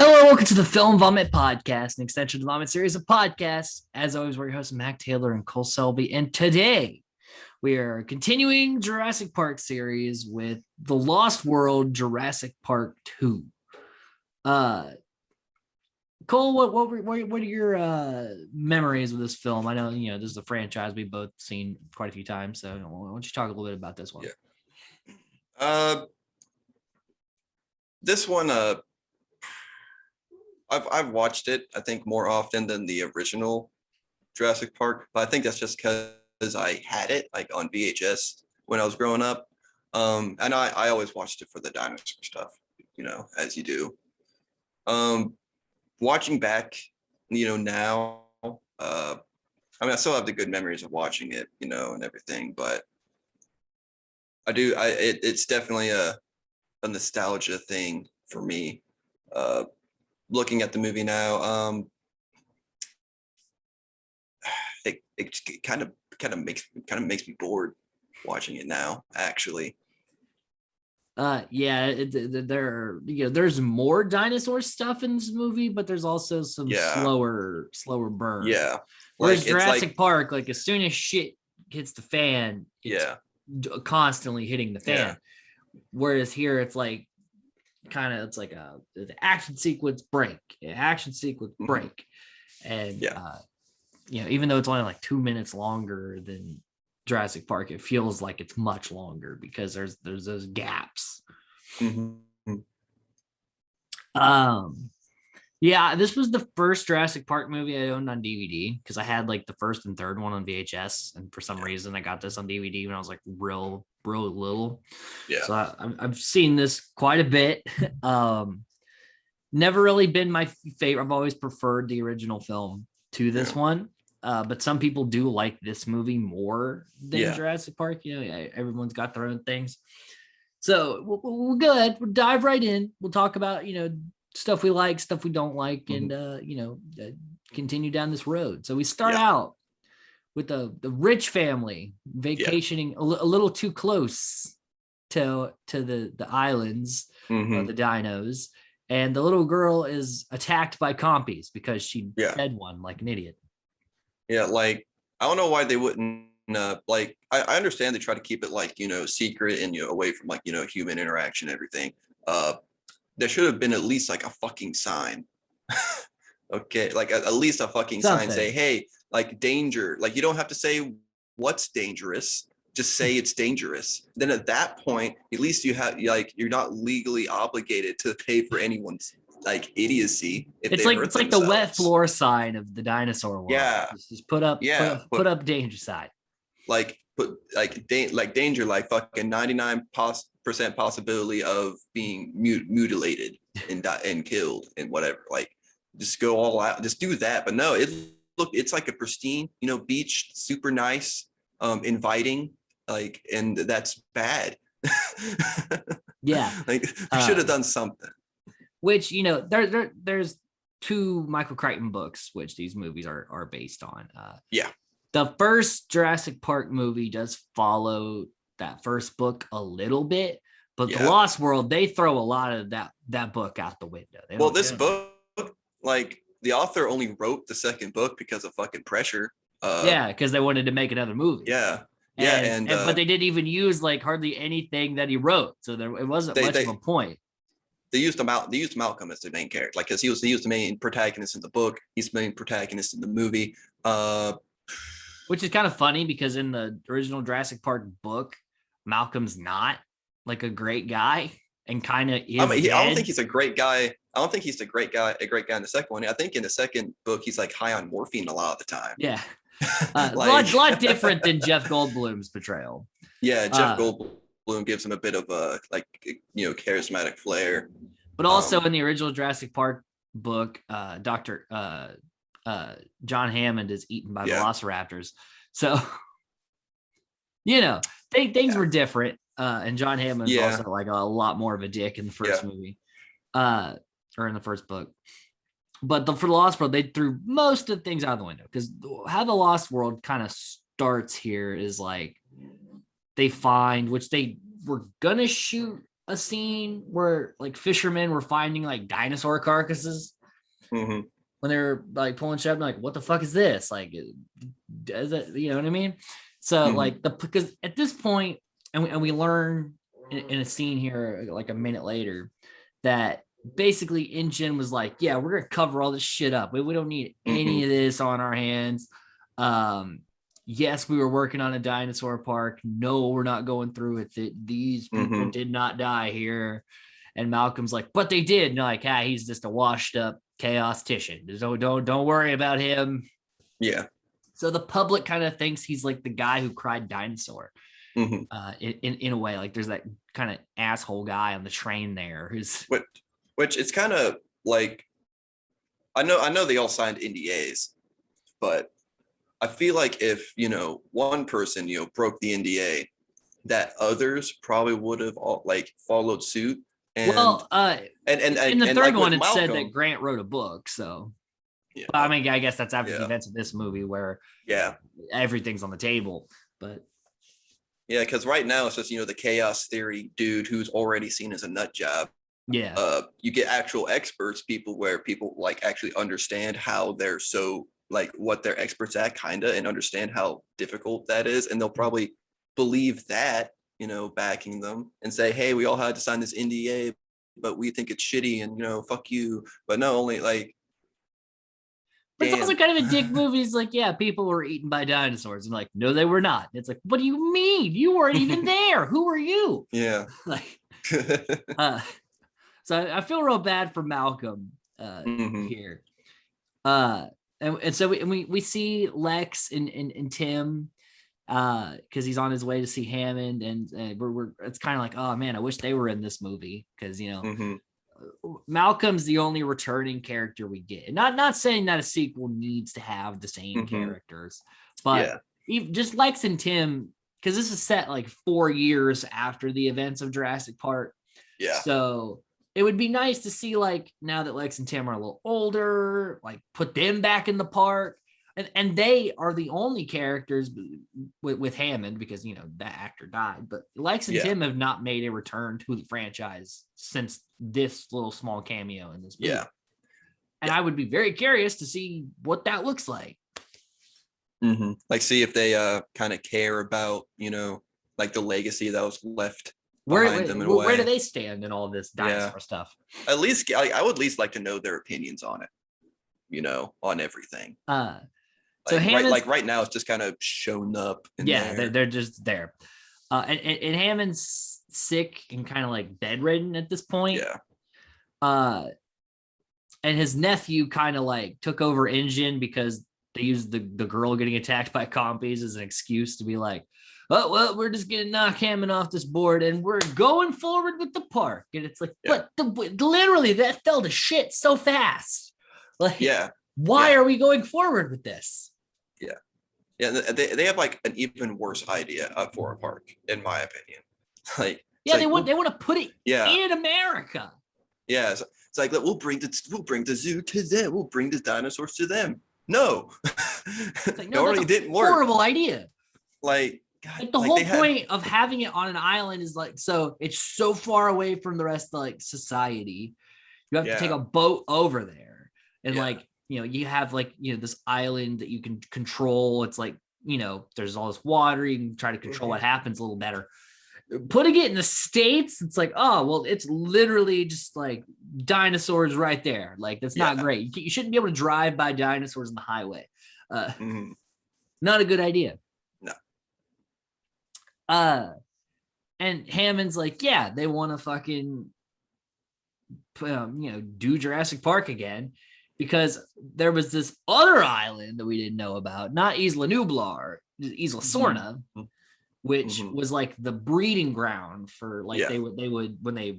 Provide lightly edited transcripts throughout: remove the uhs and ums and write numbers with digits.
Hello, welcome to the Film Vomit Podcast, an extension of the Vomit series of podcasts. As always, we're your hosts, Mac Taylor and Cole Selby, and today we are continuing Jurassic Park series with The Lost World Jurassic Park 2. Cole, what are your memories of this film? I know, this is a franchise we've both seen quite a few times, so why don't you talk a little bit about this one? Yeah. This one, I've watched it, I think, more often than the original Jurassic Park, but I think that's just because I had it like on VHS when I was growing up. And I always watched it for the dinosaur stuff, as you do. Watching back, now, I still have the good memories of watching it, and everything, but it's definitely a nostalgia thing for me. Looking at the movie now, it kind of makes me bored watching it now, actually. There's more dinosaur stuff in this movie, but there's also some slower burn. Yeah. Whereas Jurassic Park, like as soon as shit hits the fan, it's constantly hitting the fan. Yeah. Whereas here it's like the action sequence break, break. And even though it's only like 2 minutes longer than Jurassic Park, it feels like it's much longer because there's those gaps. Mm-hmm. This was the first Jurassic Park movie I owned on DVD because I had like the first and third one on VHS, and for some reason I got this on DVD when I was like real little. Yeah. So I've seen this quite a bit. Never really been my favorite. I've always preferred the original film to this one. But some people do like this movie more than Jurassic Park. Everyone's got their own things. So we'll go ahead. We'll dive right in. We'll talk about, stuff we like, stuff we don't like, and, continue down this road. So we start out with the rich family vacationing a little too close to the islands, the dinos. And the little girl is attacked by compies because she fed one like an idiot. Yeah, like, I don't know why they wouldn't, I understand they try to keep it, secret and, away from, human interaction and everything. There should have been at least, a fucking sign. Okay, at least a fucking sign say, hey, danger. You don't have to say what's dangerous. Just say it's dangerous. Then at that point, at least you have, you're not legally obligated to pay for anyone's idiocy. It's like the wet floor sign of the dinosaur world. Yeah. Just put up danger sign. Danger, fucking 99% possibility of being mutilated and killed and whatever. Just go all out. Just do that. But no, it's like a pristine, beach, super nice, inviting, and that's bad. Yeah. We should have done something. Which, there's two Michael Crichton books, which these movies are based on. The first Jurassic Park movie does follow that first book a little bit, but The Lost World, they throw a lot of that book out the window. This book, the author only wrote the second book because of fucking pressure. Because they wanted to make another movie. Yeah. But they didn't even use hardly anything that he wrote, so it wasn't much of a point. They used Malcolm as the main character, because he was the main protagonist in the book. He's the main protagonist in the movie. Which is kind of funny because in the original Jurassic Park book, Malcolm's not a great guy and kind of is. I don't think he's a great guy. I don't think he's a great guy in the second one. I think in the second book he's high on morphine a lot of the time. Yeah. A lot different than Jeff Goldblum's portrayal. Yeah, Jeff Goldblum gives him a bit of a charismatic flair. But also in the original Jurassic Park book, Dr. John Hammond is eaten by velociraptors. So, things were different. And John Hammond's also a lot more of a dick in the first movie, or in the first book. But for The Lost World, they threw most of the things out of the window, because how The Lost World kind of starts here is they find, which they were gonna shoot a scene where like fishermen were finding like dinosaur carcasses Mm-hmm. when they're like pulling shit up, like, what the fuck is this? Like, does it, you know what I mean? So like because at this point, and we learn in a scene here, like a minute later, that basically InGen was like, yeah, we're gonna cover all this shit up. We don't need any of this on our hands. Yes, we were working on a dinosaur park. No, we're not going through with it. These people did not die here. And Malcolm's like, but they did. And like, he's just a washed up chaos-tician. Don't worry about him. Yeah. So the public kind of thinks he's like the guy who cried dinosaur. In a way, like there's that kind of asshole guy on the train there who's which it's kind of like, I know they all signed NDAs, but I feel like if, one person, broke the NDA, that others probably would have all like followed suit. And in the third like one, it Malcolm, said that Grant wrote a book. So, yeah, but, I mean, I guess that's after the events of this movie where everything's on the table. But yeah, because right now it's just, the chaos theory dude who's already seen as a nut job. Yeah. You get actual experts, people like actually understand how they're so like what they're experts at, kind of, and understand how difficult that is, and they'll probably believe that, backing them and say, hey, we all had to sign this NDA, but we think it's shitty, and fuck you. But no, only like. But it's also kind of a dick movie. It's like, yeah, people were eaten by dinosaurs. And like, no, they were not. It's like, what do you mean? You weren't even there. Who are you? Yeah. Like, so I feel real bad for Malcolm here. And so we see Lex and Tim because he's on his way to see Hammond, and we're it's kind of like, oh man, I wish they were in this movie because Malcolm's the only returning character we get. Not saying that a sequel needs to have the same characters, but even just Lex and Tim, because this is set like 4 years after the events of Jurassic Park. Yeah. So it would be nice to see, like, now that Lex and Tim are a little older, like put them back in the park. And they are the only characters with Hammond because, that actor died. But Lex and Tim have not made a return to the franchise since this little small cameo in this movie. Yeah. And I would be very curious to see what that looks like. Like, see if they kind of care about, like the legacy that was left behind them in a way. Where do they stand in all this dinosaur stuff? At least, I would at least like to know their opinions on it, on everything. So right now it's just kind of shown up. They're just there. And Hammond's sick and kind of like bedridden at this point. Yeah. And his nephew kind of like took over InGen because they used the girl getting attacked by compies as an excuse to be like, oh, well, we're just going to knock Hammond off this board and we're going forward with the park. And it's like, but literally that fell to shit so fast. Like, why are we going forward with this? Yeah, they have like an even worse idea for a park, in my opinion. Like, they want to put it in America. Yeah, it's like, we'll bring the zoo to them. We'll bring the dinosaurs to them. No, it already didn't work. Horrible idea. Like, God, like the whole point of having it on an island is like, so it's so far away from the rest of like society. You have to take a boat over there, and like, you have like, this island that you can control. It's like, there's all this water. You can try to control what happens a little better. Putting it in the States, it's like, oh, well, it's literally just like dinosaurs right there. Like, that's not great. You shouldn't be able to drive by dinosaurs on the highway. Not a good idea. No. And Hammond's like, they want to fucking, do Jurassic Park again. Because there was this other island that we didn't know about, not Isla Nublar, Isla Sorna, which was like the breeding ground for like they would when the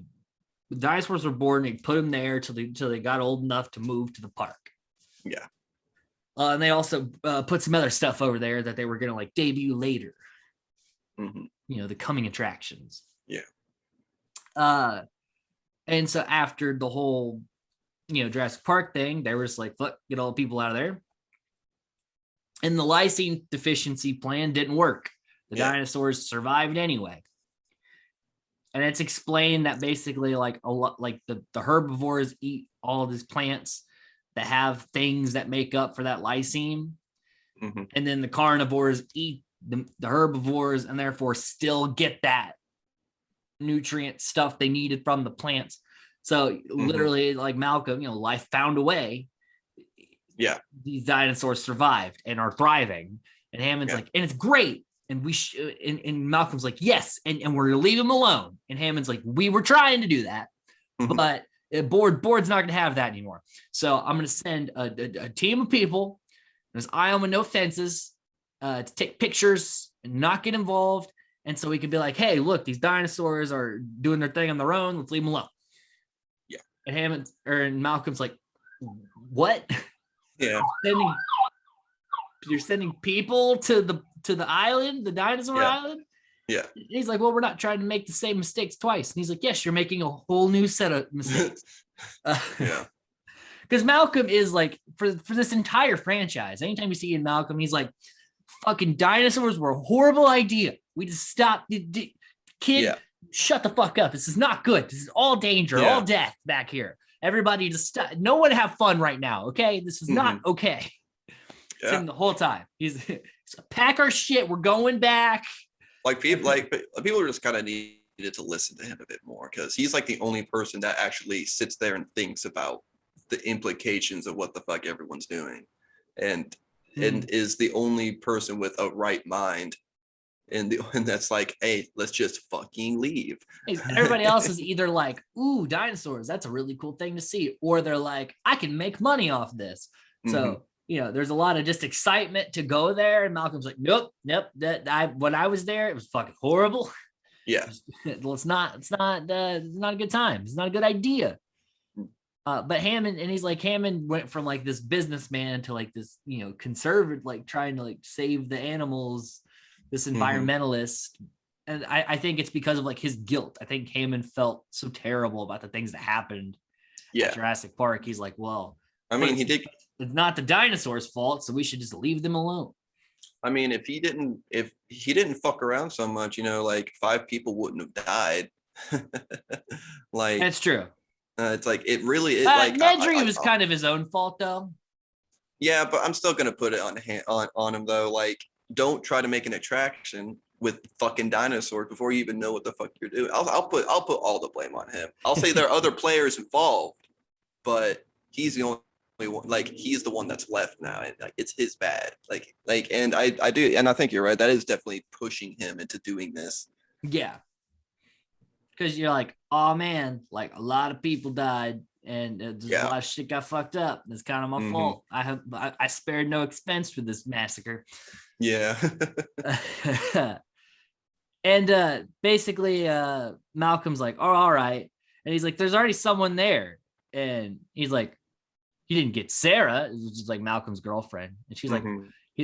dinosaurs were born, they put them there till they got old enough to move to the park. Yeah. And they also put some other stuff over there that they were gonna like debut later. The coming attractions. Yeah. And so after the whole Jurassic Park thing, they were just like, look, get all the people out of there. And the lysine deficiency plan didn't work. The dinosaurs survived anyway. And it's explained that basically like a lot, like the herbivores eat all of these plants that have things that make up for that lysine. Mm-hmm. And then the carnivores eat the herbivores and therefore still get that nutrient stuff they needed from the plants. So literally like Malcolm, life found a way. Yeah. These dinosaurs survived and are thriving. And Hammond's like, and it's great. And and Malcolm's like, yes, and we're gonna leave him alone. And Hammond's like, we were trying to do that, but board's not gonna have that anymore. So I'm gonna send a team of people. There's Iowa no fences to take pictures and not get involved. And so we could be like, hey, look, these dinosaurs are doing their thing on their own. Let's leave them alone. Yeah. And Malcolm's like, what? Yeah. You're sending people to the island, the dinosaur island? Yeah. And he's like, well, we're not trying to make the same mistakes twice. And he's like, yes, you're making a whole new set of mistakes. Yeah. Because Malcolm is like, for this entire franchise, anytime you see in Malcolm, he's like, fucking dinosaurs were a horrible idea. We just stopped. Kid, shut the fuck up. This is not good. This is all danger, all death back here. Everybody just stop. No one have fun right now, okay? This is not okay. Yeah. Him the whole time. He's pack our shit. We're going back. People are just kind of needed to listen to him a bit more because he's like the only person that actually sits there and thinks about the implications of what the fuck everyone's doing, and is the only person with a right mind. And that's like, hey, let's just fucking leave. Everybody else is either like, ooh, dinosaurs, that's a really cool thing to see, or they're like, I can make money off this. So there's a lot of just excitement to go there. And Malcolm's like, nope. When I was there, it was fucking horrible. Yeah. It's not a good time. It's not a good idea. But Hammond went from like this businessman to like this, conservative, like trying to like save the animals, this environmentalist. And I think it's because of like his guilt. I think Hammond felt so terrible about the things that happened at Jurassic Park. He's like, well, I mean, it's not the dinosaurs' fault, so we should just leave them alone. I mean, if he didn't fuck around so much, like 5 people wouldn't have died. Like, that's true. It's like it really. Nedry was kind of his own fault, though. Yeah, but I'm still gonna put it on him though. Like, don't try to make an attraction with fucking dinosaurs before you even know what the fuck you're doing. I'll put all the blame on him. I'll say there are other players involved, but he's the only one. Like, he's the one that's left now, and like it's his bad. And I do, and I think you're right. That is definitely pushing him into doing this. Yeah. Because you're like, oh man, like a lot of people died and a lot of shit got fucked up. It's kind of my fault. I spared no expense for this massacre. Yeah. And basically Malcolm's like, oh, all right. And he's like, there's already someone there. And he's like, you didn't get Sarah, which is like Malcolm's girlfriend. And she's like,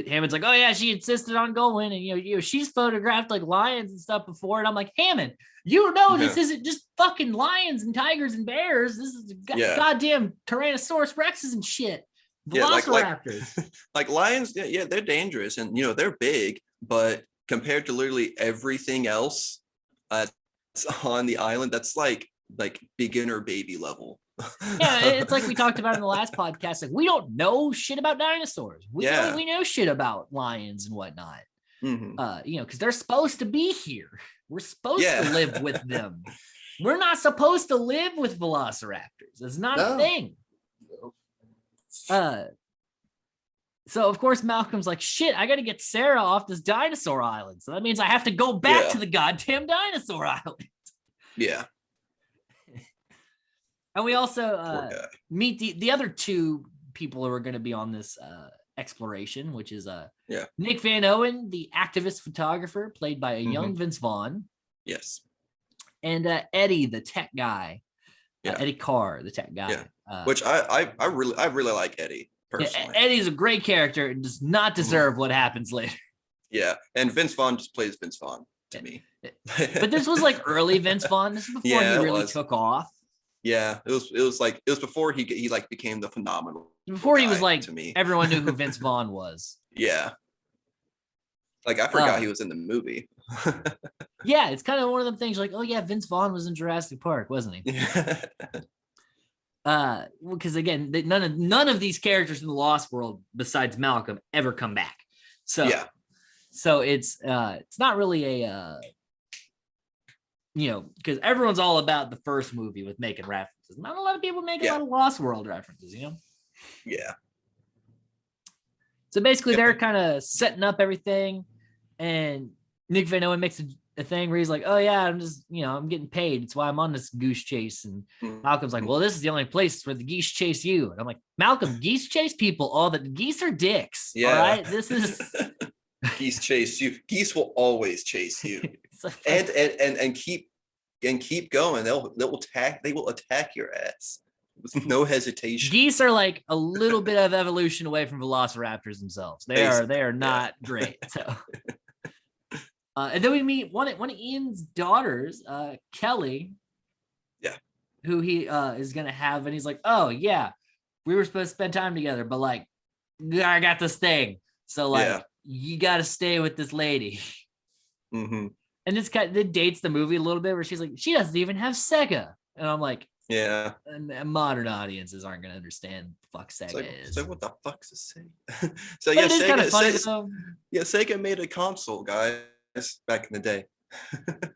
Hammond's like, oh yeah, she insisted on going, and she's photographed like lions and stuff before, and I'm like, Hammond, this isn't just fucking lions and tigers and bears. This is goddamn Tyrannosaurus Rexes and shit, Velociraptors. Like lions, they're dangerous, and they're big, but compared to literally everything else on the island, that's like beginner baby level. Yeah, it's like we talked about in the last podcast. Like, we don't know shit about dinosaurs. We know shit about lions and whatnot. Because they're supposed to be here. We're supposed to live with them. We're not supposed to live with velociraptors. It's not a thing. So of course Malcolm's like, shit, I gotta get Sarah off this dinosaur island. So that means I have to go back to the goddamn dinosaur island. Yeah. And we also meet the other 2 people who are going to be on this exploration, which is Nick Van Owen, the activist photographer, played by a young Vince Vaughn. Yes. And Eddie, the tech guy. Eddie Carr, the tech guy. Yeah. Which I really like Eddie personally. Eddie's a great character and does not deserve what happens later. Yeah, and Vince Vaughn just plays Vince Vaughn to me. But this was like early Vince Vaughn. This is before he really took off. Yeah, it was before he like became the phenomenal. Before he was like, to me, everyone knew who Vince Vaughn was. Yeah. Like, I forgot he was in the movie. Yeah, it's kind of one of them things like, oh yeah, Vince Vaughn was in Jurassic Park, wasn't he? Because again, none of these characters in the Lost World besides Malcolm ever come back. So yeah, so it's not really a because everyone's all about the first movie with making references. Not a lot of people make a lot of Lost World references, Yeah. So basically, they're kind of setting up everything, and Nick Van Owen makes a thing where he's like, "Oh yeah, I'm just I'm getting paid. It's why I'm on this goose chase." And Malcolm's like, "Well, this is the only place where the geese chase you." And I'm like, "Malcolm, geese chase people. All the geese are dicks. Yeah. All right, this is." Geese chase you. Geese will always chase you, and keep going. They will attack your ass with no hesitation. Geese are like a little bit of evolution away from velociraptors themselves. They are not great. So, and then we meet one of Ian's daughters, Kelly. Yeah. Who he is gonna have, and he's like, "Oh yeah, we were supposed to spend time together, but like, I got this thing, so like, you got to stay with this lady." Mm-hmm. And this kind of dates the movie a little bit, where she's like, she doesn't even have Sega, and I'm like, yeah, modern audiences aren't gonna understand what the fuck Sega is. So what the fuck's a Sega? So but Sega, kind of funny, Sega made a console, guys, back in the day.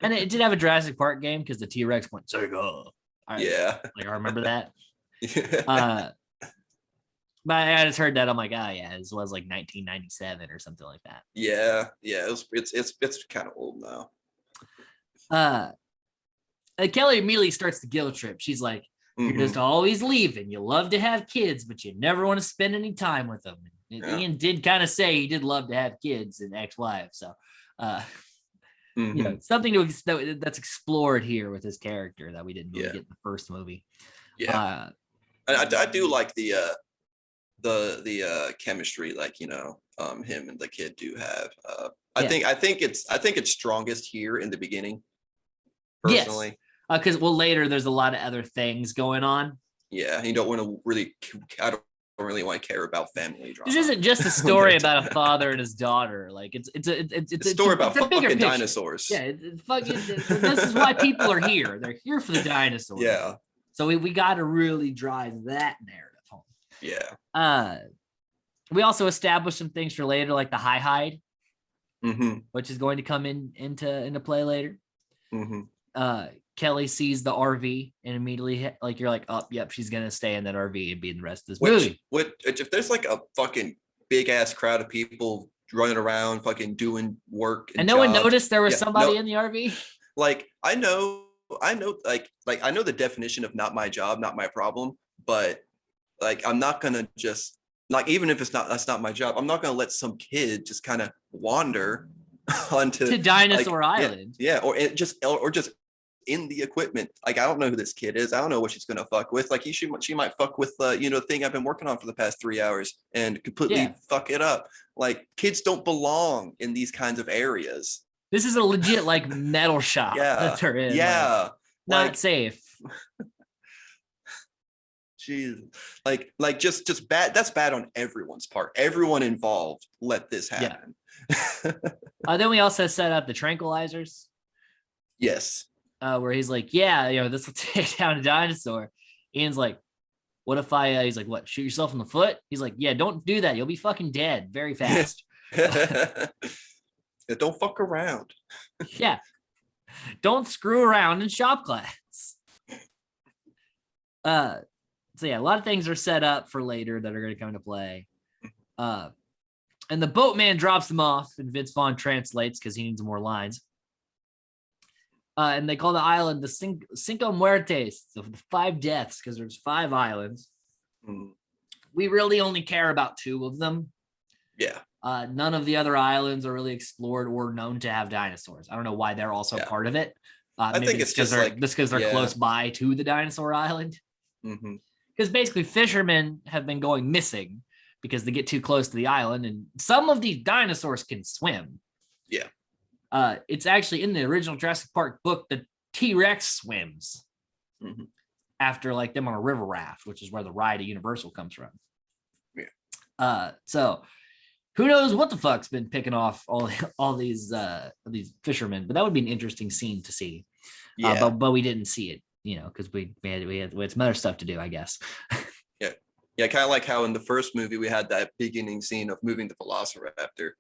And it did have a Jurassic Park game because the T-Rex went Sega. I remember that. But I just heard that. I'm like, this was like 1997 or something like that. Yeah, it's kind of old now. Kelly immediately starts the guilt trip. She's like, "You're just always leaving. You love to have kids, but you never want to spend any time with them." And Ian did kind of say he did love to have kids and ex-wives. So, something that's explored here with his character that we didn't really get in the first movie. Yeah, I do like the chemistry, like him and the kid do have. I think it's strongest here in the beginning. Personally. Yes. Because later there's a lot of other things going on. Yeah, you don't want to really. I don't really want to care about family drama. This isn't just a story about a father and his daughter. Like it's a story about fucking dinosaurs. Yeah, this is why people are here. They're here for the dinosaurs. Yeah. So we got to really drive that narrative home. Yeah. We also established some things for later, like the hide, mm-hmm. which is going to come into play later. Mm-hmm. Kelly sees the RV and immediately, like, you're like, "Oh, yep, she's gonna stay in that RV and be in the rest of this movie." Which, if there's like a fucking big ass crowd of people running around, fucking doing work, and no one noticed there was somebody in the RV. Like, I know, like I know the definition of "not my job, not my problem," but like, I'm not gonna just, like, even if that's not my job, I'm not gonna let some kid just kind of wander onto Dinosaur Island. Yeah, or just in the equipment. Like, I don't know who this kid is. I don't know what she's gonna fuck with. Like, she might fuck with the thing I've been working on for the past 3 hours and completely fuck it up. Like, kids don't belong in these kinds of areas. This is a legit like metal shop that they're in. Yeah, not safe. Jeez, like just bad. That's bad on everyone's part. Everyone involved let this happen. Yeah. Then we also set up the tranquilizers. Yes. Where he's like, this will take down a dinosaur. Ian's like, "What if I?" He's like, "What? Shoot yourself in the foot?" He's like, "Yeah, don't do that. You'll be fucking dead very fast." Don't fuck around. Yeah, don't screw around in shop class. So a lot of things are set up for later that are going to come into play. And the boatman drops them off, and Vince Vaughn translates because he needs more lines. And they call the island the Cinco Muertes, the 5 deaths, because there's 5 islands. We really only care about 2 of them. Yeah. None of the other islands are really explored or known to have dinosaurs. I don't know why they're also part of it. I think it's just because they're close by to the dinosaur island. Because basically fishermen have been going missing because they get too close to the island, and some of these dinosaurs can swim. Yeah. It's actually in the original Jurassic Park book, the T-Rex swims after like them on a river raft, which is where the ride at Universal comes from. Yeah. So who knows what the fuck's been picking off all these fishermen, but that would be an interesting scene to see. Yeah. But we didn't see it, because we had some other stuff to do, I guess. Yeah, kind of like how in the first movie we had that beginning scene of moving the Velociraptor.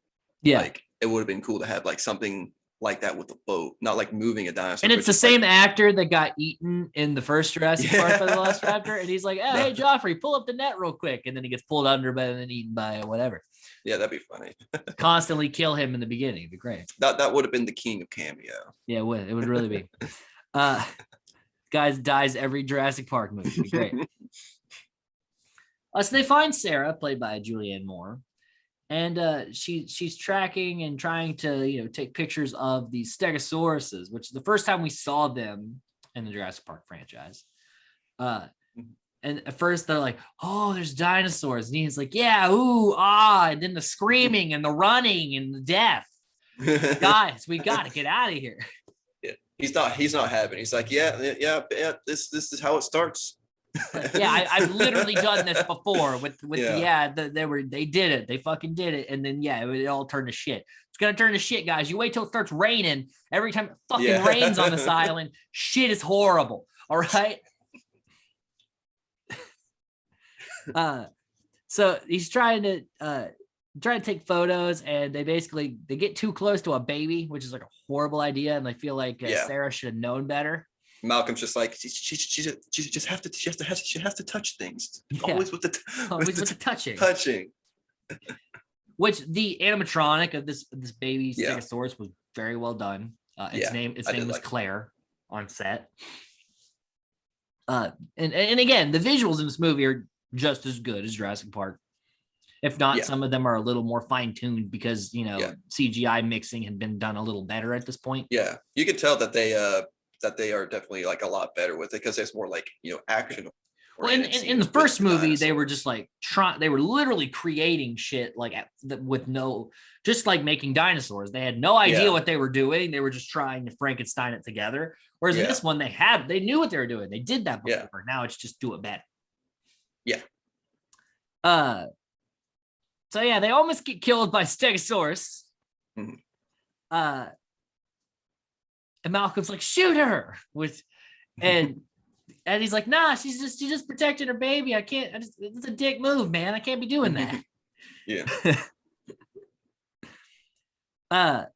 Yeah, like it would have been cool to have like something like that with the boat, not like moving a dinosaur. and it's the same actor that got eaten in the first Jurassic Park by the Velociraptor, and he's like, "Oh, hey, Joffrey, pull up the net real quick," and then he gets pulled under by and then eaten by whatever. Yeah, that'd be funny. Constantly kill him in the beginning. It'd be great. That would have been the king of cameo. Yeah, it would really be. Guys dies every Jurassic Park movie. It'd be great. So they find Sarah, played by Julianne Moore, and she's tracking and trying to take pictures of these Stegosauruses, which is the first time we saw them in the Jurassic Park franchise. And at first they're like, "Oh, there's dinosaurs," and he's like, "Yeah, ooh, ah," and then the screaming and the running and the death. Guys, we gotta get out of here. Yeah, he's not having. He's like, yeah. This is how it starts. Yeah, I've literally done this before with they did it. They fucking did it. And then, it all turned to shit. It's going to turn to shit, guys. You wait till it starts raining. Every time it fucking rains on this island, shit is horrible. All right. So he's trying to take photos, and they get too close to a baby, which is like a horrible idea. And I feel like Sarah should have known better. Malcolm's just like, she has to touch things. Always with the touching. Which the animatronic of this baby Stegosaurus was very well done. Its name was Claire on set. And again, the visuals in this movie are just as good as Jurassic Park. If not, some of them are a little more fine-tuned because CGI mixing had been done a little better at this point. Yeah, you can tell that they are definitely like a lot better with it because there's more like action. Well, in the first movie, they were just like they were literally creating shit like with just like making dinosaurs. They had no idea what they were doing. They were just trying to Frankenstein it together. Whereas in this one, they knew what they were doing. They did that before. Yeah. Now it's just do it better. Yeah. So they almost get killed by Stegosaurus. Mm-hmm. And Malcolm's like, "Shoot her!" And he's like, "Nah, she's just protecting her baby. I can't. It's a dick move, man. I can't be doing that." Yeah. And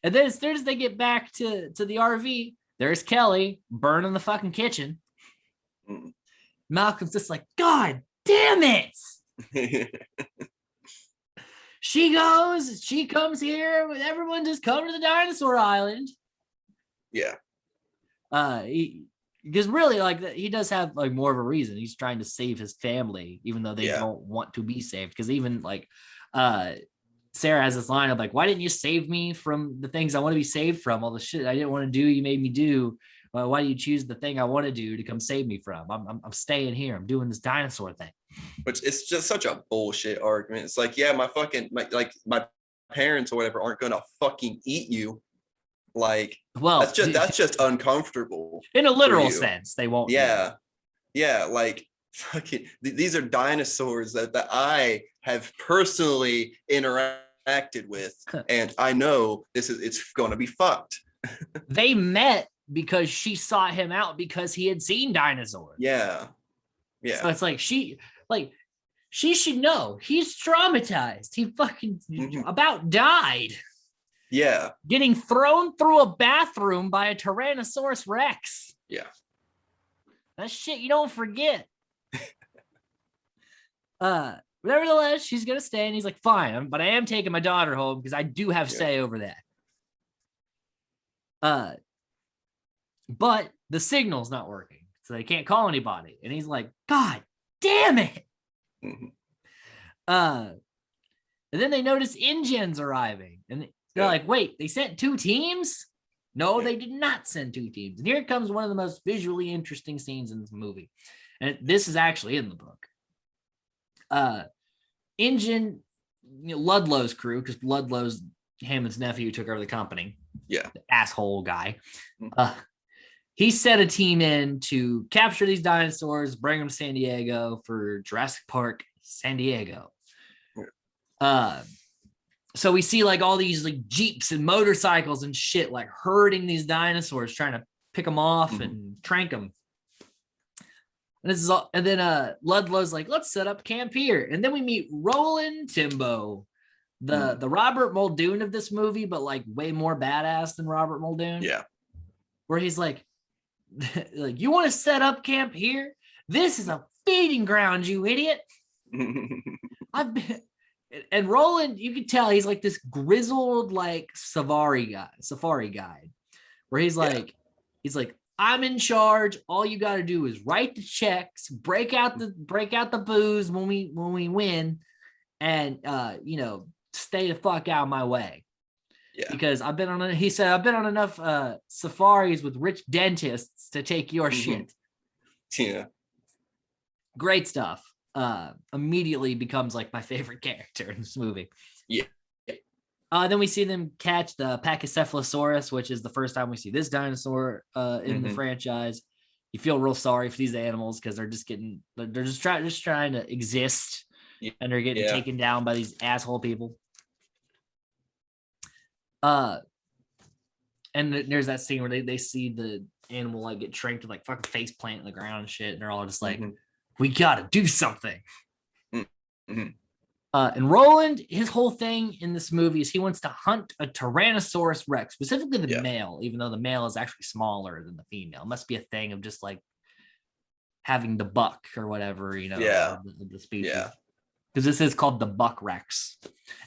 then as soon as they get back to the RV, there's Kelly burning the fucking kitchen. Mm. Malcolm's just like, "God damn it!" She comes here, everyone just come to the dinosaur island. Yeah. Because really, like, he does have like more of a reason. He's trying to save his family, even though they don't want to be saved. Because even like, Sarah has this line of like, "Why didn't you save me from the things I want to be saved from? All the shit I didn't want to do, you made me do. Why do you choose the thing I want to do to come save me from? I'm staying here. I'm doing this dinosaur thing." Which it's just such a bullshit argument. It's like, my parents or whatever aren't gonna fucking eat you. Like, well, that's just uncomfortable. In a literal sense, they won't. Yeah. Yeah, like fucking these are dinosaurs that I have personally interacted with, and I know it's gonna be fucked. They met because she sought him out because he had seen dinosaurs. Yeah. So it's like she should know. He's traumatized. He fucking about died. Yeah. Getting thrown through a bathroom by a Tyrannosaurus Rex. Yeah. That shit you don't forget. Nevertheless, she's gonna stay, and he's like, "Fine, but I am taking my daughter home because I do have say over that." But the signal's not working, so they can't call anybody. And he's like, "God damn it!" Mm-hmm. And then they notice InGen's arriving, and they're like, "Wait, they sent 2 teams?" No, they did not send 2 teams. And here comes one of the most visually interesting scenes in this movie, and this is actually in the book. InGen, Ludlow's crew, because Ludlow's Hammond's nephew who took over the company. Yeah, the asshole guy. He set a team in to capture these dinosaurs, bring them to San Diego for Jurassic Park San Diego. So we see like all these like Jeeps and motorcycles and shit, like herding these dinosaurs, trying to pick them off and trank them. And this is all, and then Ludlow's like, let's set up camp here. And then we meet Roland Timbo, the Robert Muldoon of this movie, but like way more badass than Robert Muldoon. Yeah. Where he's like, you want to set up camp here? This is a feeding ground, you idiot. I've been, and Roland, you can tell he's like this grizzled, like safari guide, where he's like, I'm in charge. All you got to do is write the checks, break out the booze when we win, and stay the fuck out of my way. Yeah. Because I've been on enough safaris with rich dentists to take your shit. Yeah. Great stuff. Immediately becomes like my favorite character in this movie. Yeah. Then we see them catch the Pachycephalosaurus, which is the first time we see this dinosaur in the franchise. You feel real sorry for these animals because they're just trying to exist, and they're getting taken down by these asshole people. And there's that scene where they see the animal like get tranked and like fucking face plant in the ground and shit, and they're all just like, we gotta do something. And Roland, his whole thing in this movie is he wants to hunt a Tyrannosaurus Rex, specifically the male, even though the male is actually smaller than the female. It must be a thing of just like having the buck or whatever, the species. Yeah. Because this is called the Buck Rex.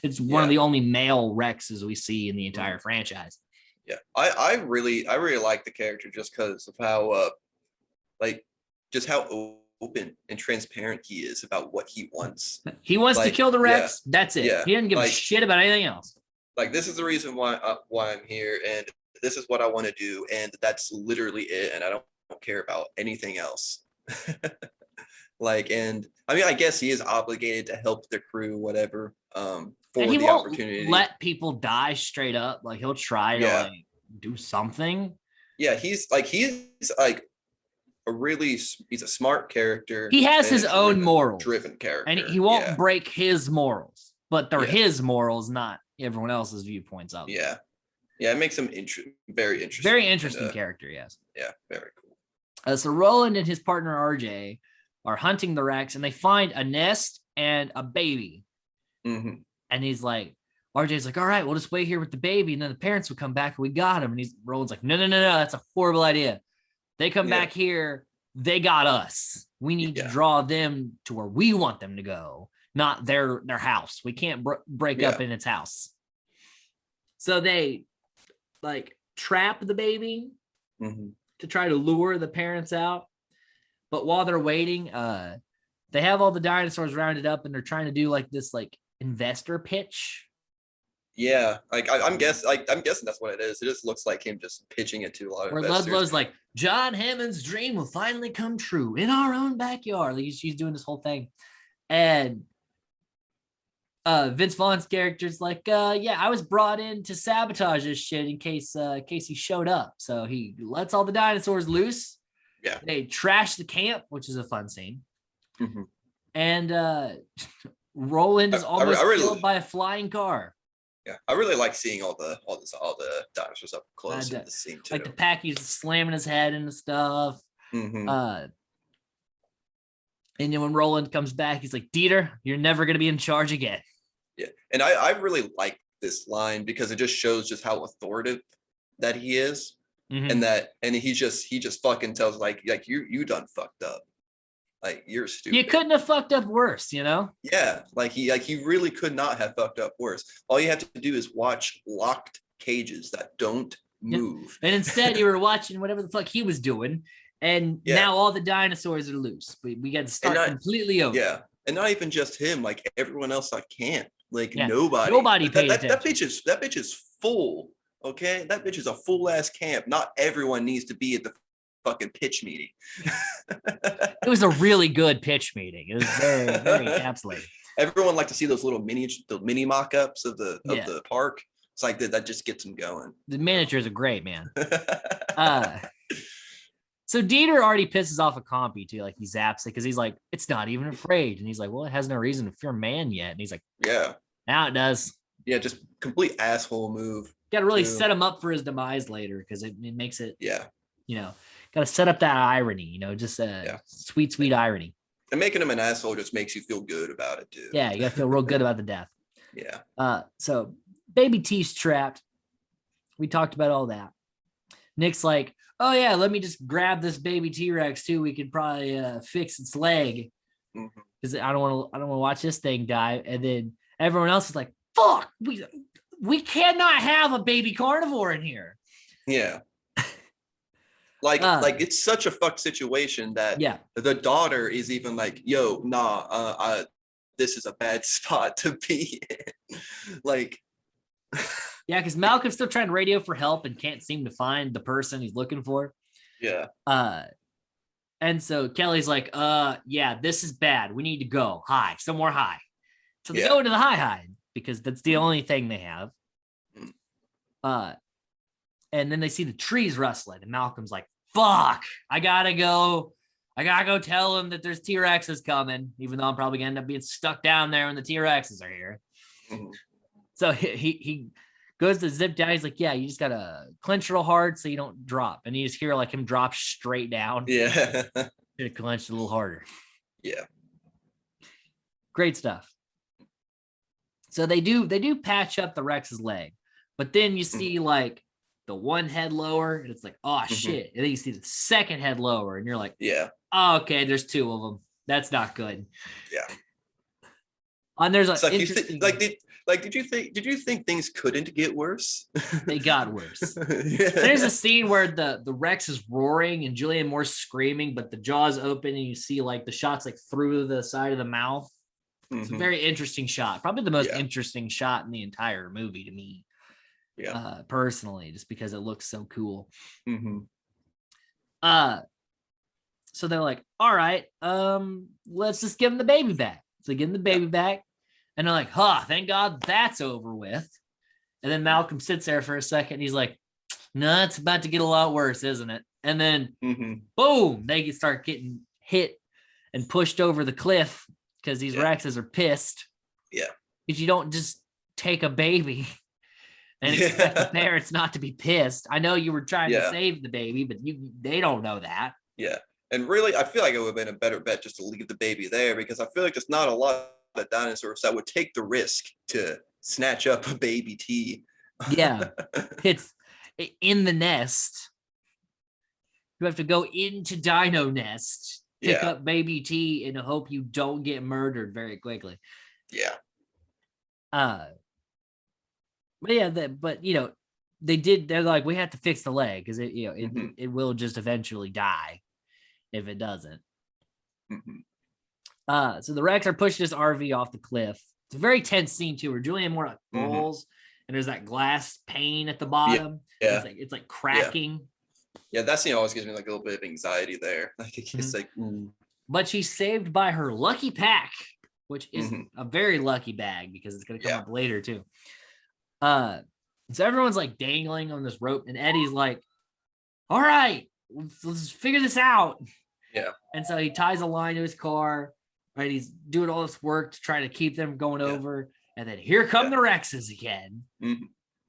It's one of the only male Rexes we see in the entire franchise. Yeah, I really like the character just because of how how open and transparent he is about what he wants. He wants to kill the Rex. Yeah, that's it. Yeah, he doesn't give a shit about anything else. Like, this is the reason why I'm here, and this is what I want to do, and that's literally it. And I don't care about anything else. And I mean, I guess he is obligated to help the crew, whatever. For the opportunity, let people die straight up. Like, he'll try to do something. Yeah, he's a smart character. He has his own morals. Driven character. And he won't break his morals, but they're his morals, not everyone else's viewpoints of it. Yeah. Yeah, it makes him very interesting. Very interesting character, yes. Yeah, very cool. So Roland and his partner RJ are hunting the Rex, and they find a nest and a baby. And he's like, RJ's like, all right, we'll just wait here with the baby, and then the parents will come back, and we got him. And Roland's like, no, that's a horrible idea. They come back here, they got us. We need to draw them to where we want them to go, not their house. We can't break up in its house. So they trap the baby to try to lure the parents out. But while they're waiting, they have all the dinosaurs rounded up, and they're trying to do this investor pitch. Yeah, I'm guessing that's what it is. It just looks like him just pitching it to a lot of investors. Ludlow's like, John Hammond's dream will finally come true in our own backyard. She's doing this whole thing, and Vince Vaughn's character's like, I was brought in to sabotage this shit in case he showed up. So he lets all the dinosaurs loose. Yeah, they trash the camp, which is a fun scene. And Roland is almost killed by a flying car. Yeah, I really like seeing all the dinosaurs up close in the scene too. Like the Packy's slamming his head into stuff. And then when Roland comes back, he's like, Dieter, you're never gonna be in charge again. Yeah, and I really like this line because it just shows just how authoritative that he is, and he just fucking tells like you done fucked up. Like, you're stupid. You couldn't have fucked up worse, Yeah, he really could not have fucked up worse. All you have to do is watch locked cages that don't move. And instead, you were watching whatever the fuck he was doing, and now all the dinosaurs are loose. We got to start completely over. Yeah, and not even just him. Like, everyone else, can't. Nobody paid attention. That bitch is full. Okay, that bitch is a full ass camp. Not everyone needs to be at the fucking pitch meeting. It was a really good pitch meeting. It was very, very encapsulated. Everyone liked to see those little mini mock-ups of the park. It's like that just gets them going. The miniatures are great, man. So Dieter already pisses off a compy too. Like, he zaps it because he's like, it's not even afraid. And he's like, well, it has no reason to fear man yet. And he's like, yeah, now it does. Yeah, just complete asshole move. Got to really too. set him up for his demise later because it makes it, Yeah. Got to set up that irony, just sweet, sweet irony. And making him an asshole just makes you feel good about it too. Yeah, you got to feel real good about the death. Yeah. So Baby T's trapped. We talked about all that. Nick's like, oh yeah, let me just grab this baby T-Rex too. We could probably fix its leg because I don't want to watch this thing die. And then everyone else is like, fuck, we cannot have a baby carnivore in here. Yeah. Like it's such a fucked situation that the daughter is even like, yo, nah, this is a bad spot to be in. Like, yeah, because Malcolm's still trying to radio for help and can't seem to find the person he's looking for. Yeah. And so Kelly's like, yeah, this is bad. We need to go high, somewhere high. So they go into the high because that's the only thing they have. And then they see the trees rustling, and Malcolm's like, fuck, I gotta go tell him that there's T-Rexes coming, even though I'm probably gonna end up being stuck down there when the T-Rexes are here. So he goes to zip down. He's like, yeah, you just gotta clench real hard so you don't drop. And you just hear like him drop straight down. Yeah. It clenched a little harder. Yeah. Great stuff. So they do patch up the Rex's leg, but then you see like the one head lower, and it's like, oh shit. And then you see the second head lower, and you're like, yeah, oh, okay, there's two of them. That's not good. Yeah. And there's like, did you think things couldn't get worse? They got worse. There's a scene where the Rex is roaring and Julianne Moore's screaming, but the jaw's open and you see like the shots like through the side of the mouth. It's a very interesting shot. Probably the most interesting shot in the entire movie to me. Yeah. Personally, just because it looks so cool. So they're like, all right, let's just give him the baby back. So they give him the baby back, and they're like, thank God that's over with. And then Malcolm sits there for a second. And he's like, no, it's about to get a lot worse, isn't it? And then boom, they start getting hit and pushed over the cliff because these Rexes are pissed. Yeah. Because you don't just take a baby and expect the parents not to be pissed. I know you were trying to save the baby, but they don't know that. Yeah. And really, I feel like it would have been a better bet just to leave the baby there, because I feel like there's not a lot of dinosaurs that would take the risk to snatch up a baby T. Yeah. It's in the nest. You have to go into Dino Nest, pick up baby T, and hope you don't get murdered very quickly. Yeah. They're like, we have to fix the leg because it will just eventually die if it doesn't. So the Rex are pushing this RV off the cliff. It's a very tense scene too, where Julianne Moore like falls and there's that glass pane at the bottom. Yeah. It's like cracking. Yeah, that scene always gives me like a little bit of anxiety there. Like it's like, but she's saved by her lucky pack, which is a very lucky bag because it's gonna come up later too. So everyone's like dangling on this rope, and Eddie's like, all right, let's figure this out. Yeah. And so he ties a line to his car, right? He's doing all this work to try to keep them going over. And then here come the Rexes again.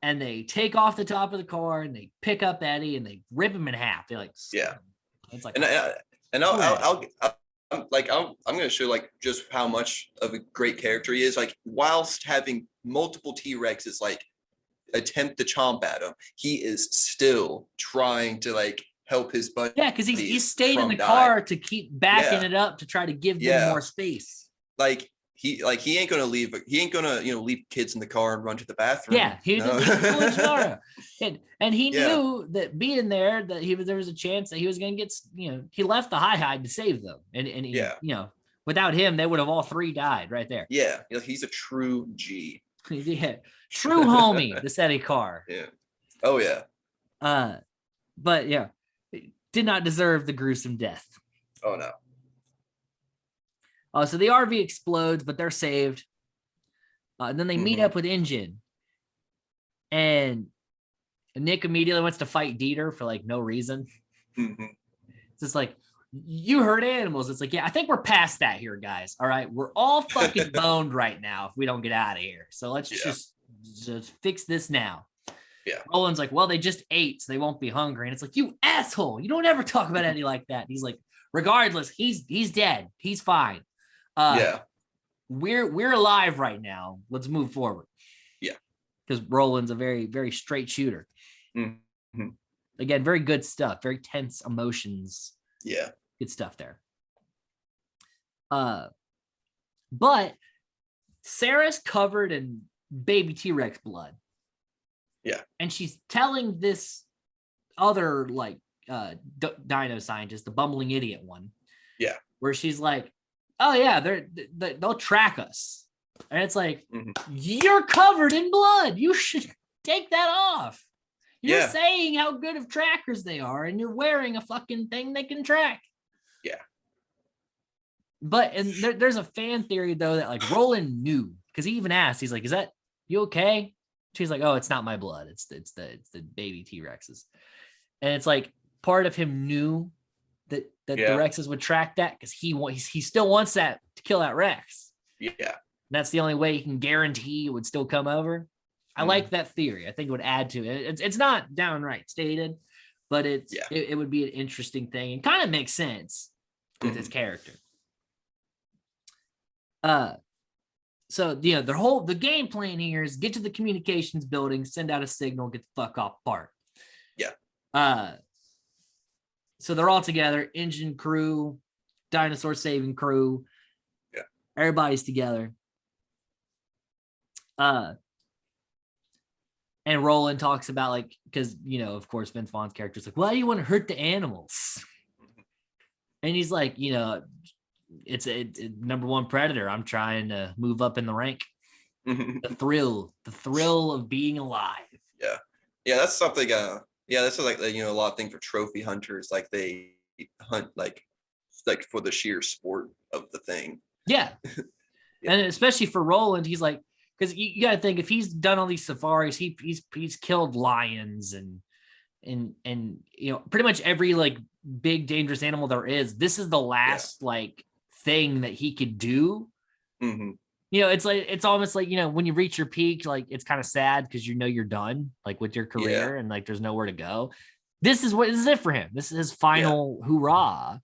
And they take off the top of the car and they pick up Eddie and they rip him in half. They're like, it's like, I'm going to show like just how much of a great character he is. Like, whilst having multiple T-Rexes like attempt to chomp at him, he is still trying to like help his buddy. Yeah, because he stayed in the car to keep backing it up to try to give them more space. Like he ain't gonna leave. He ain't gonna leave kids in the car and run to the bathroom. Yeah, he tomorrow. And he knew that being there, that there was a chance that he was gonna get. He left the high to save them, and he, without him, they would have all three died right there. Yeah, he's a true G. Yeah, true homie. The Eddie Carr. Yeah. Oh yeah. But yeah. Did not deserve the gruesome death. Oh no. So the RV explodes, but they're saved. And then they meet up with Ingen. And Nick immediately wants to fight Dieter for like no reason. It's just like, you hurt animals. It's like, yeah, I think we're past that here, guys. All right. We're all fucking boned right now if we don't get out of here. So let's just just fix this now. Yeah. Roland's like, well, they just ate, so they won't be hungry. And it's like, you asshole, you don't ever talk about Eddie like that. And he's like, regardless, he's dead. He's fine. We're alive right now. Let's move forward. Yeah. Because Roland's a very, very straight shooter. Mm-hmm. Again, very good stuff. Very tense emotions. Yeah. Good stuff there. But Sarah's covered in baby T-Rex blood. Yeah. And she's telling this other like dino scientist, the bumbling idiot one. Yeah. Where she's like, oh yeah, they'll track us. And it's like, you're covered in blood. You should take that off. You're saying how good of trackers they are, and you're wearing a fucking thing they can track. Yeah. But and there's a fan theory though that like Roland knew, because he even asked, he's like, is that you okay? She's like, oh, it's not my blood. It's the baby T-Rexes. And it's like part of him knew that the Rexes would track that because he still wants that to kill that Rex. Yeah. And that's the only way he can guarantee it would still come over. I like that theory. I think it would add to it. It's not downright stated, but it would be an interesting thing and kind of makes sense with his character. So the game plan here is get to the communications building, send out a signal, get the fuck off park. Yeah. So they're all together, engine crew, dinosaur saving crew. Yeah. Everybody's together. And Roland talks about like, because of course Vince Vaughn's character is like, why do you want to hurt the animals? And he's like, it's a number one predator. I'm trying to move up in the rank. The thrill of being alive. Yeah, that's something. This is like a lot of things for trophy hunters. Like they hunt like for the sheer sport of the thing. Yeah. And especially for Roland, he's like, because you got to think if he's done all these safaris, he's killed lions and pretty much every like big dangerous animal there is. This is the last like thing that he could do. It's almost like when you reach your peak, like it's kind of sad because you're done like with your career and like there's nowhere to go. This is it for him. This is his final hoorah,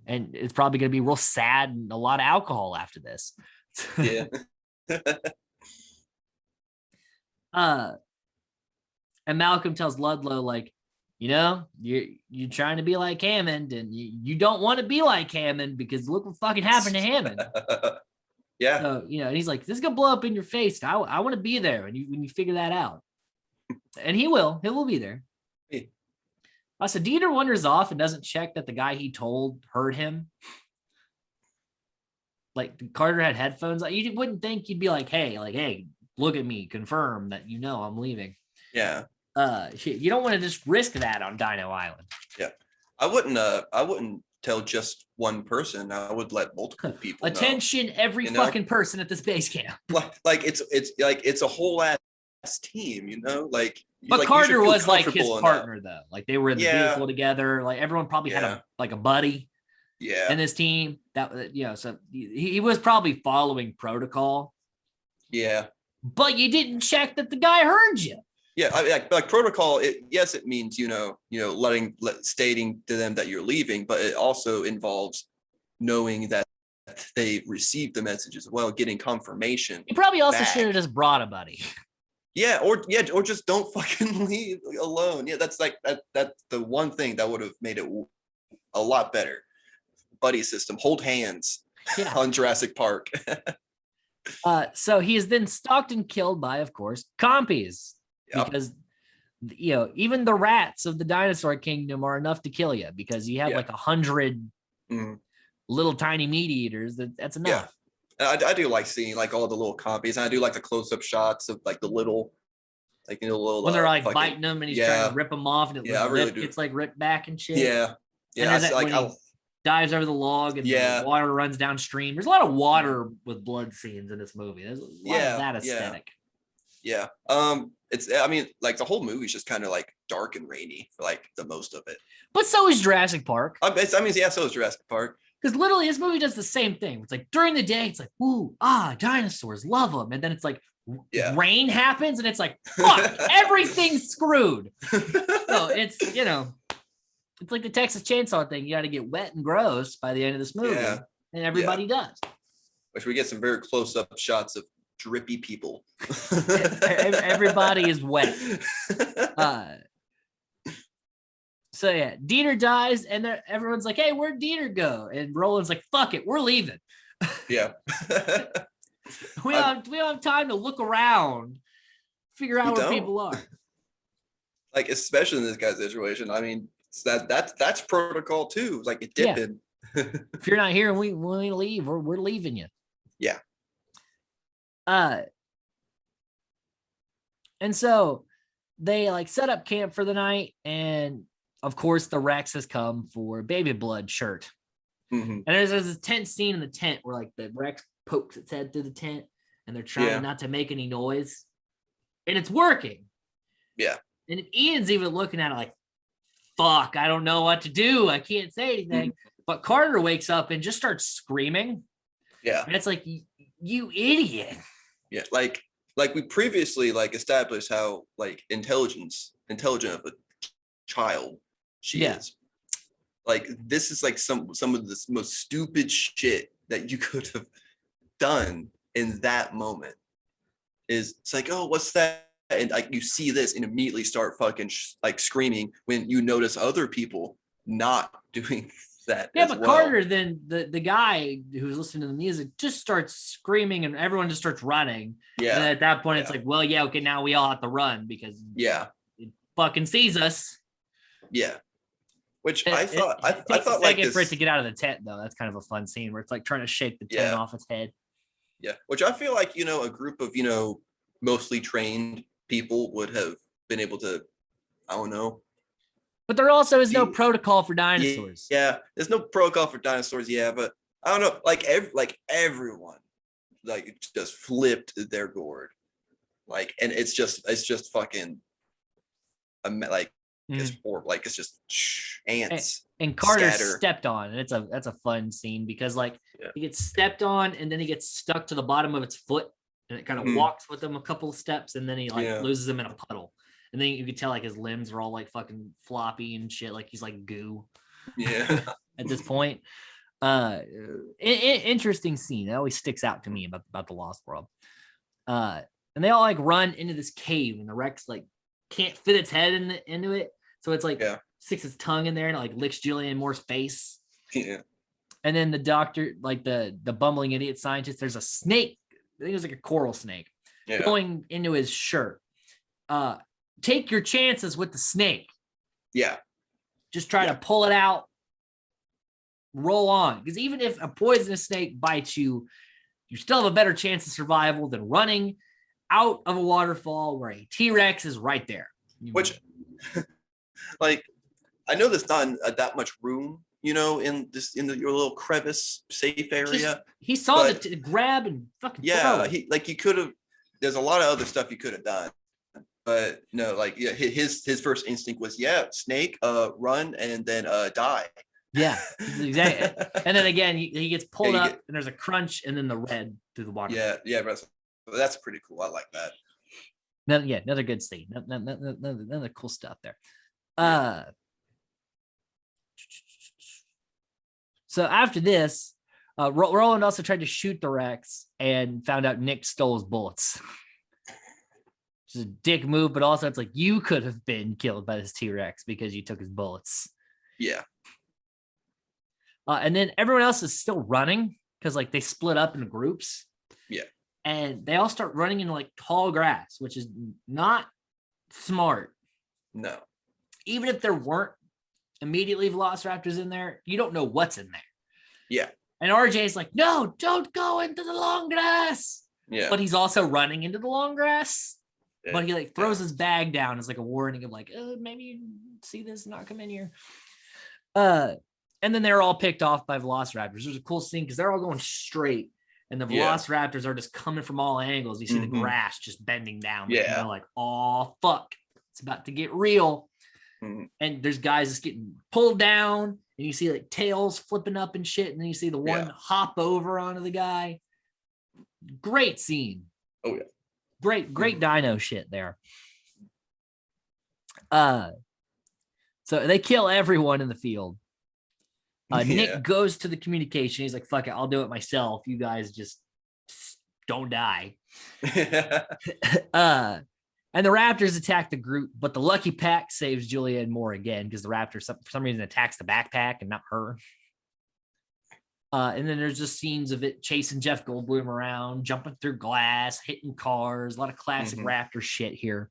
and it's probably going to be real sad and a lot of alcohol after this. Yeah. And Malcolm tells Ludlow like, you're trying to be like Hammond, and you don't want to be like Hammond because look what fucking happened to Hammond. Yeah. So, and he's like, this is gonna blow up in your face. I want to be there when you figure that out. And he will be there. Yeah. So Dieter wanders off and doesn't check that the guy he told heard him. Like Carter had headphones. Like, you wouldn't think you'd be like, hey, look at me, confirm that I'm leaving. Yeah. You don't want to just risk that on Dino Island. Yeah. I wouldn't tell just one person. I would let multiple people Attention, know. Every fucking person at this base camp. Like it's a whole ass team, like. But Carter was like his partner though. Like they were in the vehicle together. Like everyone probably had a buddy. Yeah. In this team so he was probably following protocol. Yeah. But you didn't check that the guy heard you. Yeah, like protocol. It means stating to them that you're leaving, but it also involves knowing that they received the message as well, getting confirmation. You probably also should have just brought a buddy. Yeah, or just don't fucking leave alone. Yeah, that's like that's the one thing that would have made it a lot better. Buddy system, hold hands on Jurassic Park. So he is then stalked and killed by, of course, compies. Yep. Because even the rats of the dinosaur kingdom are enough to kill you because you have like 100 little tiny meat eaters. That's enough. Yeah, I do like seeing like all the little compies, and I do like the close-up shots of like the little, little when they're like biting them and he's trying to rip them off, and it's like ripped back and shit. Yeah, and dives over the log and the water runs downstream. There's a lot of water with blood scenes in this movie. There's a lot of that aesthetic. Yeah. Like the whole movie is just kind of like dark and rainy for like the most of it. But so is Jurassic Park. So is Jurassic Park. Because literally this movie does the same thing. It's like during the day, it's like, ooh, dinosaurs, love them. And then it's like rain happens and it's like, fuck, everything's screwed. So it's, it's like the Texas Chainsaw thing. You got to get wet and gross by the end of this movie. Yeah. And everybody does. Which we get some very close-up shots of drippy people. Everybody is wet. So yeah, Dieter dies, and everyone's like, "Hey, where'd Dieter go?" And Roland's like, "Fuck it, we're leaving." Yeah. we don't have time to look around, figure out where people are. Like, especially in this guy's situation. I mean, that's protocol too. Like it did. Yeah. If you're not here and we leave, we're leaving you. Yeah. And so they like set up camp for the night, and of course the Rex has come for Baby Blood shirt. And there's this tent scene in the tent where like the Rex pokes its head through the tent and they're trying not to make any noise, and it's working. Yeah. And Ian's even looking at it like, fuck, I don't know what to do. I can't say anything. But Carter wakes up and just starts screaming. Yeah. And it's like, you idiot. Yeah. Like we previously like established how like intelligent of a child she is. Like this is like some of the most stupid shit that you could have done in that moment. It's like, oh, what's that? And like you see this and immediately start fucking like screaming when you notice other people not doing that. Yeah, but Carter, then the guy who's listening to the music just starts screaming and everyone just starts running. Yeah. And at that point, it's like, well, yeah, okay, now we all have to run because it fucking sees us. Yeah. Which I thought a second for it to get out of the tent, though. That's kind of a fun scene where it's like trying to shake the tent off its head. Yeah. Which I feel like, a group of, mostly trained people would have been able to, I don't know. But there also is no protocol for dinosaurs. Yeah, there's no protocol for dinosaurs. Yeah, but I don't know. Like everyone, like just flipped their gourd, like, and it's just fucking, like it's horrible. Like it's just ants. And Carter stepped on, and that's a fun scene because like he gets stepped on, and then he gets stuck to the bottom of its foot, and it kind of walks with him a couple of steps, and then he loses him in a puddle. And then you could tell like his limbs are all like fucking floppy and shit. Like he's like goo. Yeah. At this point. Interesting scene. It always sticks out to me about the Lost World. And they all like run into this cave, and the Rex like can't fit its head into it. So it's like sticks its tongue in there and it like licks Julianne Moore's face. Yeah. And then the doctor, like the bumbling idiot scientist, there's a snake. I think it was like a coral snake going into his shirt. Take your chances with the snake. Yeah. Just try to pull it out. Roll on. Because even if a poisonous snake bites you, you still have a better chance of survival than running out of a waterfall where a T-Rex is right there. Which, like, I know there's not that much room, in your little crevice safe area. He saw the grab and fucking throw. You could have. There's a lot of other stuff you could have done. But no, like his first instinct was snake, run and then die. Yeah, exactly. And then again, he gets pulled up and there's a crunch and then the red through the water. Yeah, that's pretty cool. I like that. Another good scene. Another cool stuff there. So after this, Roland also tried to shoot the Rex and found out Nick stole his bullets. Just a dick move, but also it's like you could have been killed by this T-Rex because you took his bullets. Yeah. And then everyone else is still running because like they split up into groups. Yeah. And they all start running into like tall grass, which is not smart. No. Even if there weren't immediately velociraptors in there, you don't know what's in there. Yeah. And RJ's like, no, don't go into the long grass. Yeah. But he's also running into the long grass. But he like throws his bag down as like a warning of like, maybe you see this, not come in here. And then they're all picked off by velociraptors. There's a cool scene because they're all going straight, and the velociraptors are just coming from all angles. You see the grass just bending down. Yeah. And they're like, oh fuck, it's about to get real. And there's guys just getting pulled down, and you see like tails flipping up and shit, and then you see the one hop over onto the guy. Great scene. Oh yeah. Great dino shit there. So they kill everyone in the field. Nick goes to the communication. He's like, fuck it, I'll do it myself. You guys just don't die. And the Raptors attack the group, but the Lucky Pack saves Julianne Moore again because the Raptors, for some reason, attacks the backpack and not her. And then there's just scenes of it chasing Jeff Goldblum around, jumping through glass, hitting cars, a lot of classic Raptor shit here.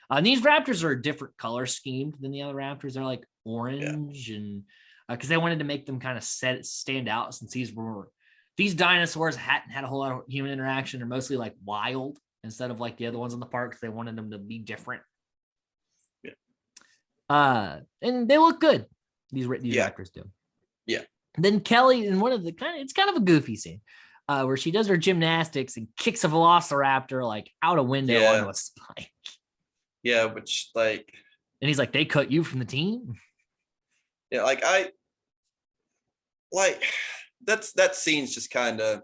And these Raptors are a different color schemed than the other Raptors. They're like orange and because they wanted to make them kind of stand out since these dinosaurs hadn't had a whole lot of human interaction. They're mostly like wild instead of like the other ones in the parks. They wanted them to be different. Yeah. And they look good. These Raptors do. Yeah. Then Kelly in one of the it's kind of a goofy scene where she does her gymnastics and kicks a velociraptor like out a window onto a spike. Yeah, which like, and he's like, they cut you from the team. Yeah, that scene's just kind of.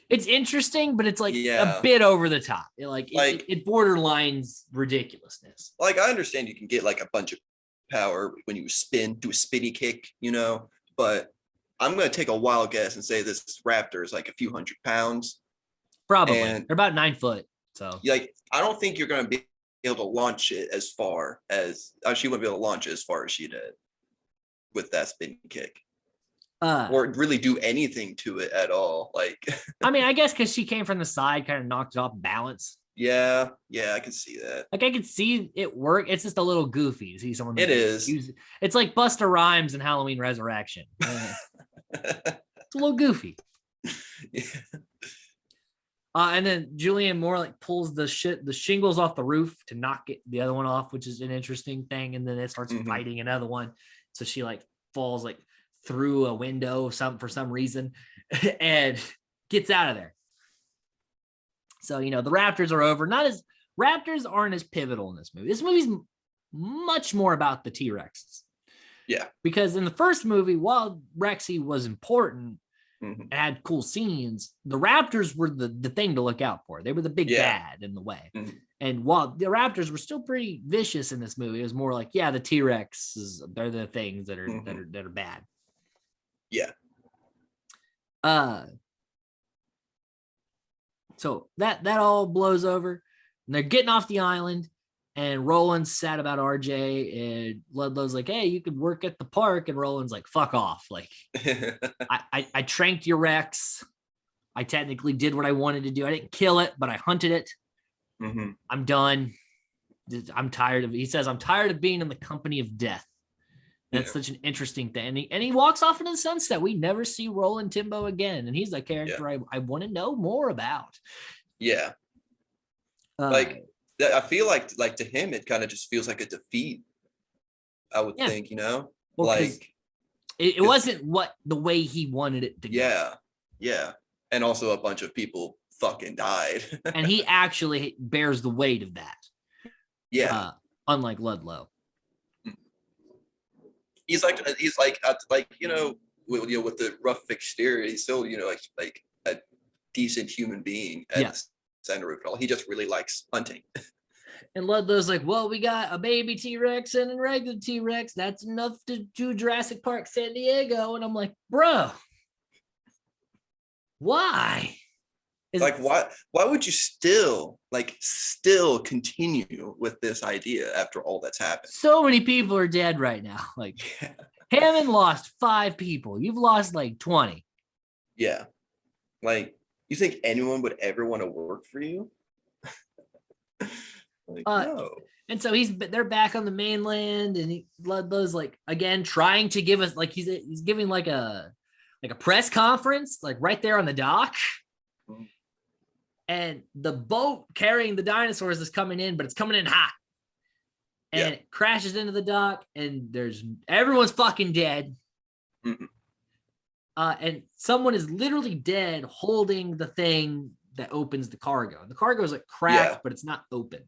It's interesting, but it's like a bit over the top. It borderlines ridiculousness. Like I understand you can get like a bunch of power when you do a spinny kick, but I'm gonna take a wild guess and say this raptor is like a few hundred pounds. Probably. They're about 9 foot. So like I don't think you're gonna be able to launch it as far as she wouldn't be able to launch it as far as she did with that spinning kick. Or really do anything to it at all. Like I mean, I guess because she came from the side, kind of knocked it off balance. Yeah, I can see that. Like I could see it work. It's just a little goofy to see someone. It is. It's like Busta Rhymes in Halloween Resurrection. It's a little goofy. Yeah. And then Julianne Moore like pulls the shingles off the roof to knock the other one off, which is an interesting thing. And then it starts fighting another one. So she like falls like through a window for some reason and gets out of there. So, the Raptors are over. Raptors aren't as pivotal in this movie. This movie's much more about the T-Rexes. Yeah. Because in the first movie, while Rexy was important and had cool scenes, the Raptors were the thing to look out for. They were the big bad in the way. And while the Raptors were still pretty vicious in this movie, it was more like, the T-Rexes, they're the things that are bad. Yeah. So that all blows over, and they're getting off the island, and Roland's sad about RJ, and Ludlow's like, hey, you could work at the park, and Roland's like, fuck off. Like, I tranked your Rex. I technically did what I wanted to do. I didn't kill it, but I hunted it. I'm done. I'm tired of it. He says, I'm tired of being in the company of death. That's such an interesting thing. And he walks off into the sunset. We never see Roland Timbo again. And he's a character I want to know more about. Yeah. I feel like to him, it kind of just feels like a defeat. I would think, Well, like it wasn't the way he wanted it to go. Yeah. And also a bunch of people fucking died. And he actually bears the weight of that. Yeah. Unlike Ludlow. He's like with the rough exterior, he's still like a decent human being at the center of it all. He just really likes hunting. And Ludlow's like, well, we got a baby T-Rex and a regular T-Rex. That's enough to do Jurassic Park San Diego. And I'm like, bro, why? Why would you still continue with this idea after all that's happened? So many people are dead right now. Like Hammond lost 5 people. You've lost like 20. Yeah. Like, you think anyone would ever want to work for you? No. And so they're back on the mainland, and Ludlow's like again trying to give us like he's giving like a press conference like right there on the dock. And the boat carrying the dinosaurs is coming in, but it's coming in hot. And it crashes into the dock, and everyone's fucking dead. And someone is literally dead holding the thing that opens the cargo. The cargo is like cracked, but it's not open.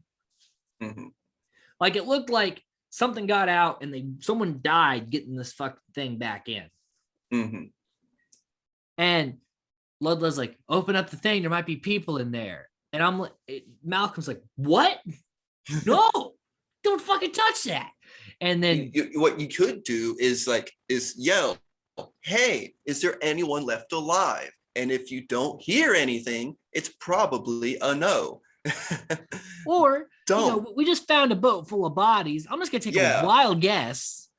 Like it looked like something got out and someone died getting this fucking thing back in. Mm-hmm. And Ludlow's like, open up the thing. There might be people in there. And I'm like, Malcolm's like, what? No, don't fucking touch that. And then what you could do is yell, hey, is there anyone left alive? And if you don't hear anything, it's probably a no. Or, don't. We just found a boat full of bodies. I'm just going to take a wild guess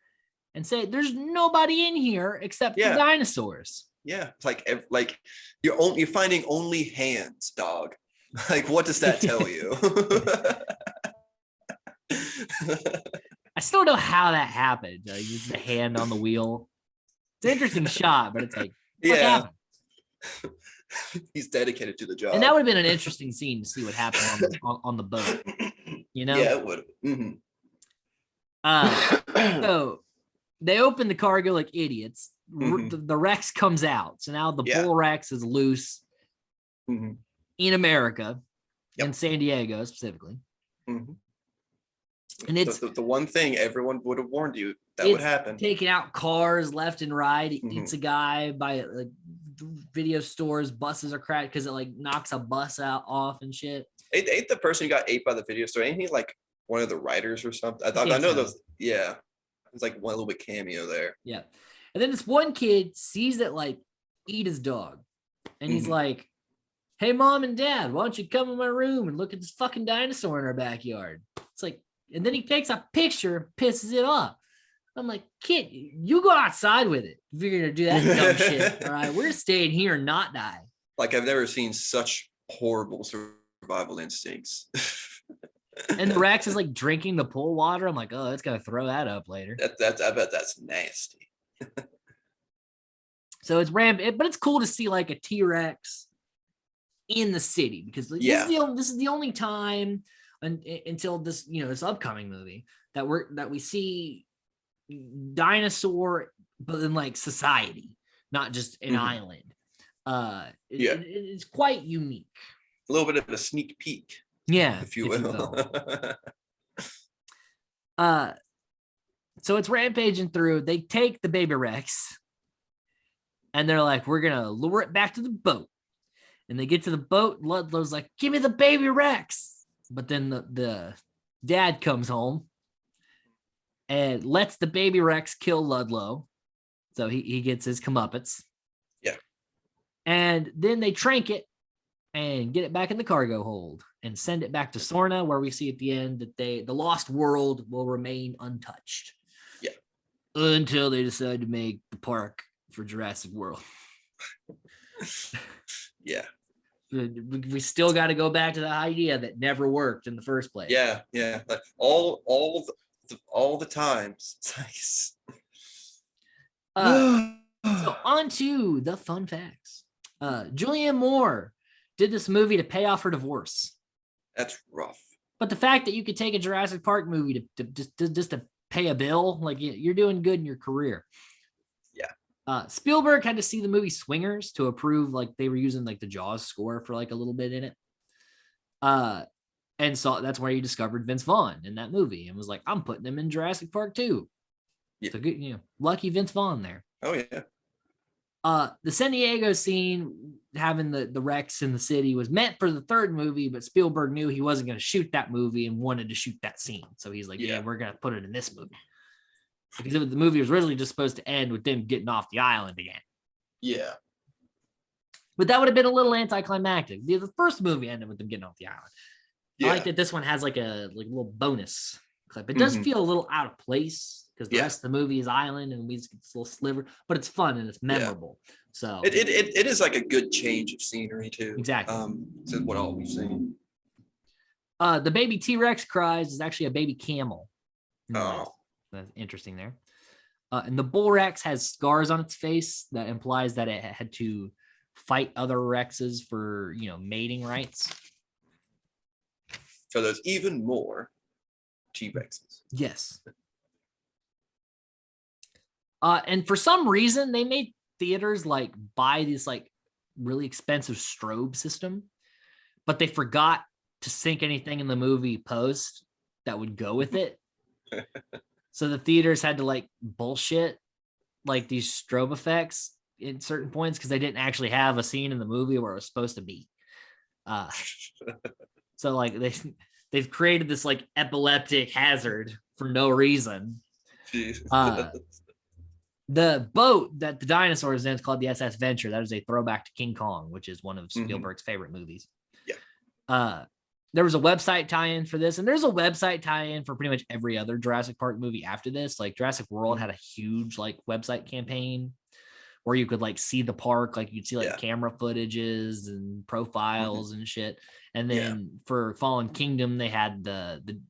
and say there's nobody in here except the dinosaurs. Yeah, it's like you're finding only hands, dog. Like, what does that tell you? I still don't know how that happened. Like, just the hand on the wheel. It's an interesting shot, but it's like, what happened? He's dedicated to the job. And that would have been an interesting scene to see what happened on the boat. Yeah, it would. Mm-hmm. So they open the cargo like idiots. Mm-hmm. The Rex comes out. So now the bull Rex is loose in America, in San Diego specifically. Mm-hmm. And it's the one thing everyone would have warned you that would happen. Taking out cars left and right. It eats a guy by like video stores. Buses are cracked because it like knocks a bus off and shit. Ain't the person who got ate by the video store? Ain't he like one of the writers or something? I know those. Yeah, it's like one little bit cameo there. Yeah, and then this one kid sees it like eat his dog, and he's like, "Hey, mom and dad, why don't you come in my room and look at this fucking dinosaur in our backyard?" It's like. And then he takes a picture, pisses it off. I'm like, kid, you go outside with it if you're going to do that dumb shit. All right, we're staying here and not die. Like, I've never seen such horrible survival instincts. And the Rex is like drinking the pool water. I'm like, oh, it's going to throw that up later. I bet that's nasty. So it's but it's cool to see like a T-Rex in the city because this is the only time until this, this upcoming movie that we see dinosaur, but in like society, not just an island. It's quite unique. A little bit of a sneak peek, if you will. So it's rampaging through. They take the baby Rex, and they're like, "We're gonna lure it back to the boat." And they get to the boat. Ludlow's like, "Give me the baby Rex." But then the dad comes home and lets the baby Rex kill Ludlow. So he gets his comeuppance. Yeah. And then they trank it and get it back in the cargo hold and send it back to Sorna, where we see at the end that the lost world will remain untouched. Yeah. Until they decide to make the park for Jurassic World. Yeah. We still got to go back to the idea that never worked in the first place. Yeah. Like all the times. Nice. So on to the fun facts. Julianne Moore did this movie to pay off her divorce. That's rough. But the fact that you could take a Jurassic Park movie to just to pay a bill, like you're doing good in your career. Spielberg had to see the movie Swingers to approve, like they were using like the Jaws score for like a little bit in it. And so that's where he discovered Vince Vaughn in that movie and was like, I'm putting him in Jurassic Park 2. Yeah. So good, lucky Vince Vaughn there. Oh yeah. The San Diego scene, having the Rex in the city, was meant for the third movie, but Spielberg knew he wasn't going to shoot that movie and wanted to shoot that scene. So he's like, yeah, we're going to put it in this movie. Because the movie was originally just supposed to end with them getting off the island again. Yeah. But that would have been a little anticlimactic. The first movie ended with them getting off the island. Yeah. I like that this one has like a little bonus clip. It does feel a little out of place because the rest of the movie is island and we just get this little sliver, but it's fun and it's memorable. So it is like a good change of scenery too. Exactly. To what all we've seen. The baby T-Rex cries is actually a baby camel. Oh. That's interesting there. And the bull Rex has scars on its face that implies that it had to fight other Rexes for, mating rights. So there's even more T-Rexes. Yes. And for some reason, they made theaters like buy this like really expensive strobe system, but they forgot to sync anything in the movie post that would go with it. So the theaters had to like bullshit like these strobe effects in certain points because they didn't actually have a scene in the movie where it was supposed to be. So like they've created this like epileptic hazard for no reason. The boat that the dinosaur is in is called the SS Venture. That is a throwback to King Kong, which is one of Spielberg's favorite movies. Yeah. There was a website tie-in for this, and there's a website tie-in for pretty much every other Jurassic Park movie after this. Like Jurassic World had a huge like website campaign where you could like see the park, like you'd see like camera footages and profiles and shit. And then for Fallen Kingdom, they had the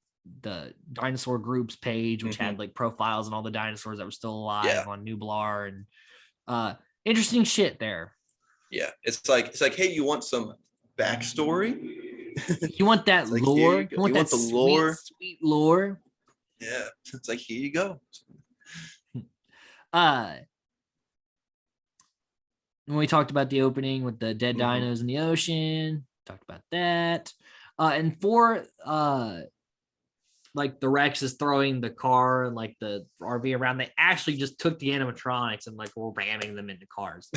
dinosaur groups page, which had like profiles and all the dinosaurs that were still alive on Nublar, and interesting shit there. Yeah, it's like, hey, you want some backstory? You want that like, lore? You want that the lore? Sweet lore. Yeah, it's like, here you go. When we talked about the opening with the dead dinos in the ocean, talked about that. And for like the Rex is throwing the car and like the RV around, they actually just took the animatronics and like were ramming them into cars.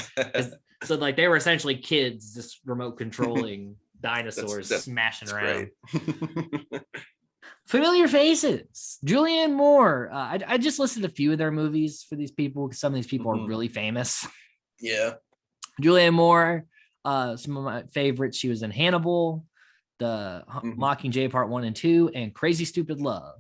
So like they were essentially kids just remote controlling dinosaurs smashing around. Familiar faces. Julianne Moore. I just listed a few of their movies for these people because some of these people are really famous. Yeah. Julianne Moore. Some of my favorites. She was in Hannibal, the Mockingjay Part 1 and 2, and Crazy Stupid Love.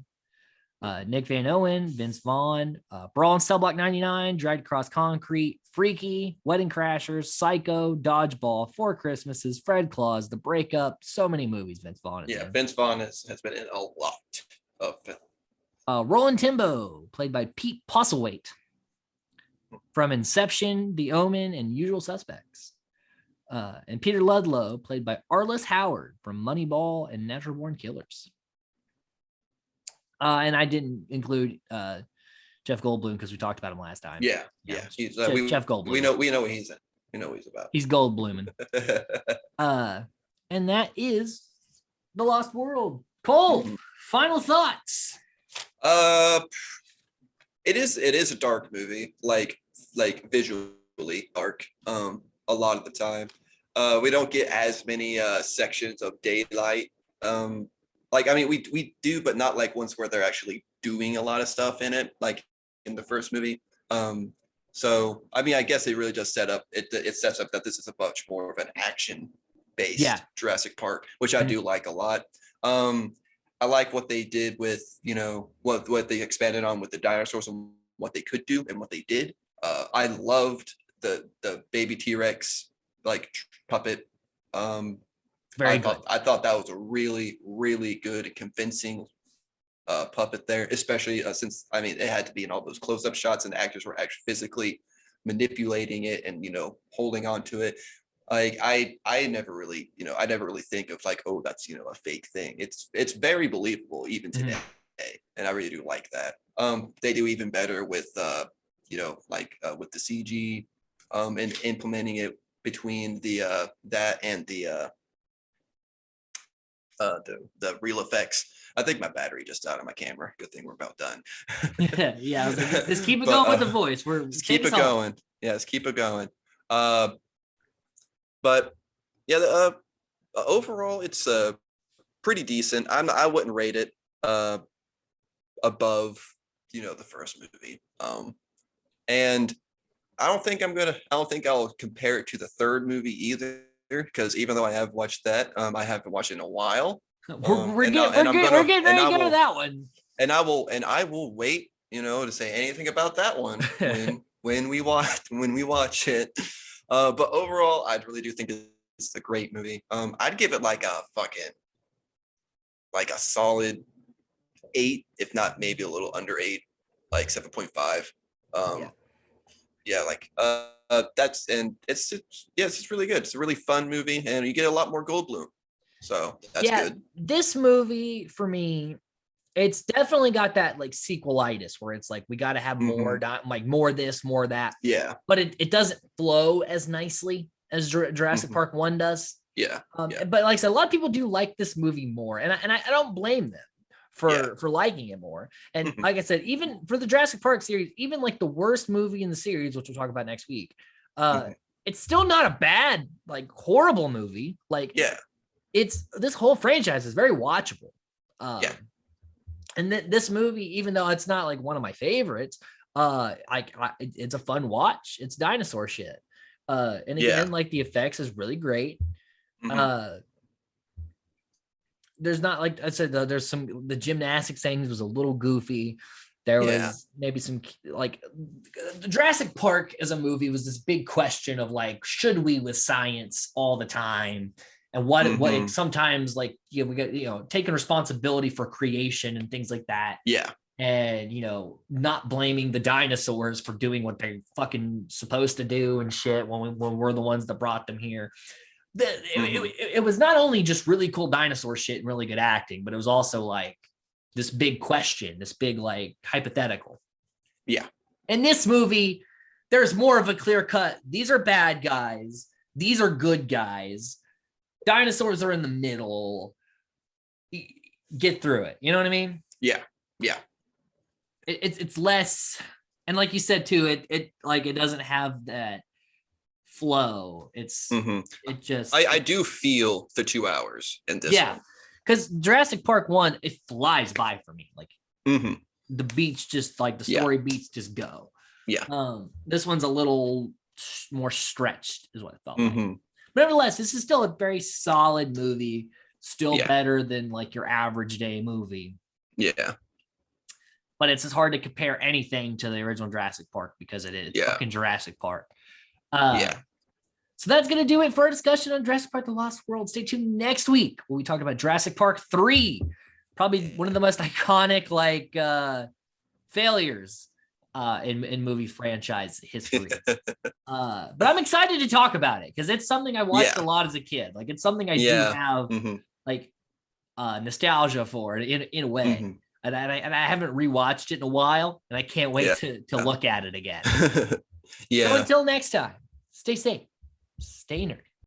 Nick Van Owen, Vince Vaughn, Brawl in Cell Block 99, Dragged Across Concrete, Freaky, Wedding Crashers, Psycho, Dodgeball, Four Christmases, Fred Claus, The Breakup, so many movies Vince Vaughn is in. Vince Vaughn has been in a lot of films. Roland Timbo, played by Pete Postlethwaite from Inception, The Omen, and Usual Suspects. And Peter Ludlow, played by Arliss Howard from Moneyball and Natural Born Killers. And I didn't include Jeff Goldblum because we talked about him last time. Yeah. He's Jeff Goldblum. We know what he's in. We know what he's about. He's Goldbluming. And that is The Lost World. Cole, final thoughts. It is a dark movie, like visually dark. A lot of the time, we don't get as many sections of daylight. Like, I mean, we do, but not like ones where they're actually doing a lot of stuff in it, like in the first movie. So, I mean, I guess it really just it sets up that this is a much more of an action-based Jurassic Park, which I do like a lot. I like what they did with, what they expanded on with the dinosaurs and what they could do and what they did. I loved the baby T-Rex like puppet. I thought that was a really, really good and convincing puppet there, especially since, I mean, it had to be in all those close-up shots and the actors were actually physically manipulating it and, holding on to it. Like I never really think of like, oh, that's, a fake thing. It's very believable even today. And I really do like that. They do even better with, with the CG and implementing it between that and the real effects. I think my battery just died on my camera. Good thing we're about done. Yeah. I was like, just keep it going with the voice. Just keep it going. Yeah, let's keep it going. But yeah, overall, it's pretty decent. I wouldn't rate it above the first movie. And I don't think I'll compare it to the third movie either, because even though I have watched that, I haven't watched it in a while. We're getting ready to go to that one. And I will wait, to say anything about that one when we watch it. But overall, I really do think it's a great movie. I'd give it like a solid 8, if not maybe a little under 8, like 7.5. It's just really good. It's a really fun movie, and you get a lot more Goldblum. So that's good. This movie for me, it's definitely got that like sequelitis where it's like we got to have more, like more this, more that. Yeah. But it doesn't flow as nicely as Jurassic Park 1 does. Yeah. But like I said, a lot of people do like this movie more, and I don't blame them. for liking it more. And like I said, even for the Jurassic Park series, even like the worst movie in the series, which we'll talk about next week, it's still not a bad, like horrible movie. Like, it's this whole franchise is very watchable. And this movie, even though it's not like one of my favorites, it's a fun watch. It's dinosaur shit. And again, like the effects is really great. There's not, like I said, there's the gymnastics things was a little goofy. There was maybe some, like, Jurassic Park as a movie was this big question of like, should we with science all the time? And what sometimes, like, we got, taking responsibility for creation and things like that. And, not blaming the dinosaurs for doing what they're fucking supposed to do and shit when we're the ones that brought them here. It was not only just really cool dinosaur shit and really good acting, but it was also like this big question, this big, like, hypothetical. In this movie, there's more of a clear cut. These are bad guys. These are good guys. Dinosaurs are in the middle. Get through it. You know what I mean? It's less, and like you said too, it doesn't have that flow. It's it just I do feel the 2 hours in this one. Because Jurassic Park 1, it flies by for me. Like the beats, just like the story beats just go. This one's a little more stretched is what it felt like. But nevertheless, this is still a very solid movie, still better than like your average day movie. But it's just hard to compare anything to the original Jurassic Park because it is fucking Jurassic Park. So that's going to do it for our discussion on Jurassic Park: The Lost World. Stay tuned next week when we talk about Jurassic Park 3, probably one of the most iconic, like, failures in movie franchise history. But I'm excited to talk about it because it's something I watched a lot as a kid. Like, it's something I do have like nostalgia for in a way. And I haven't rewatched it in a while, and I can't wait to look at it again. So until next time, stay safe, stay nerdy.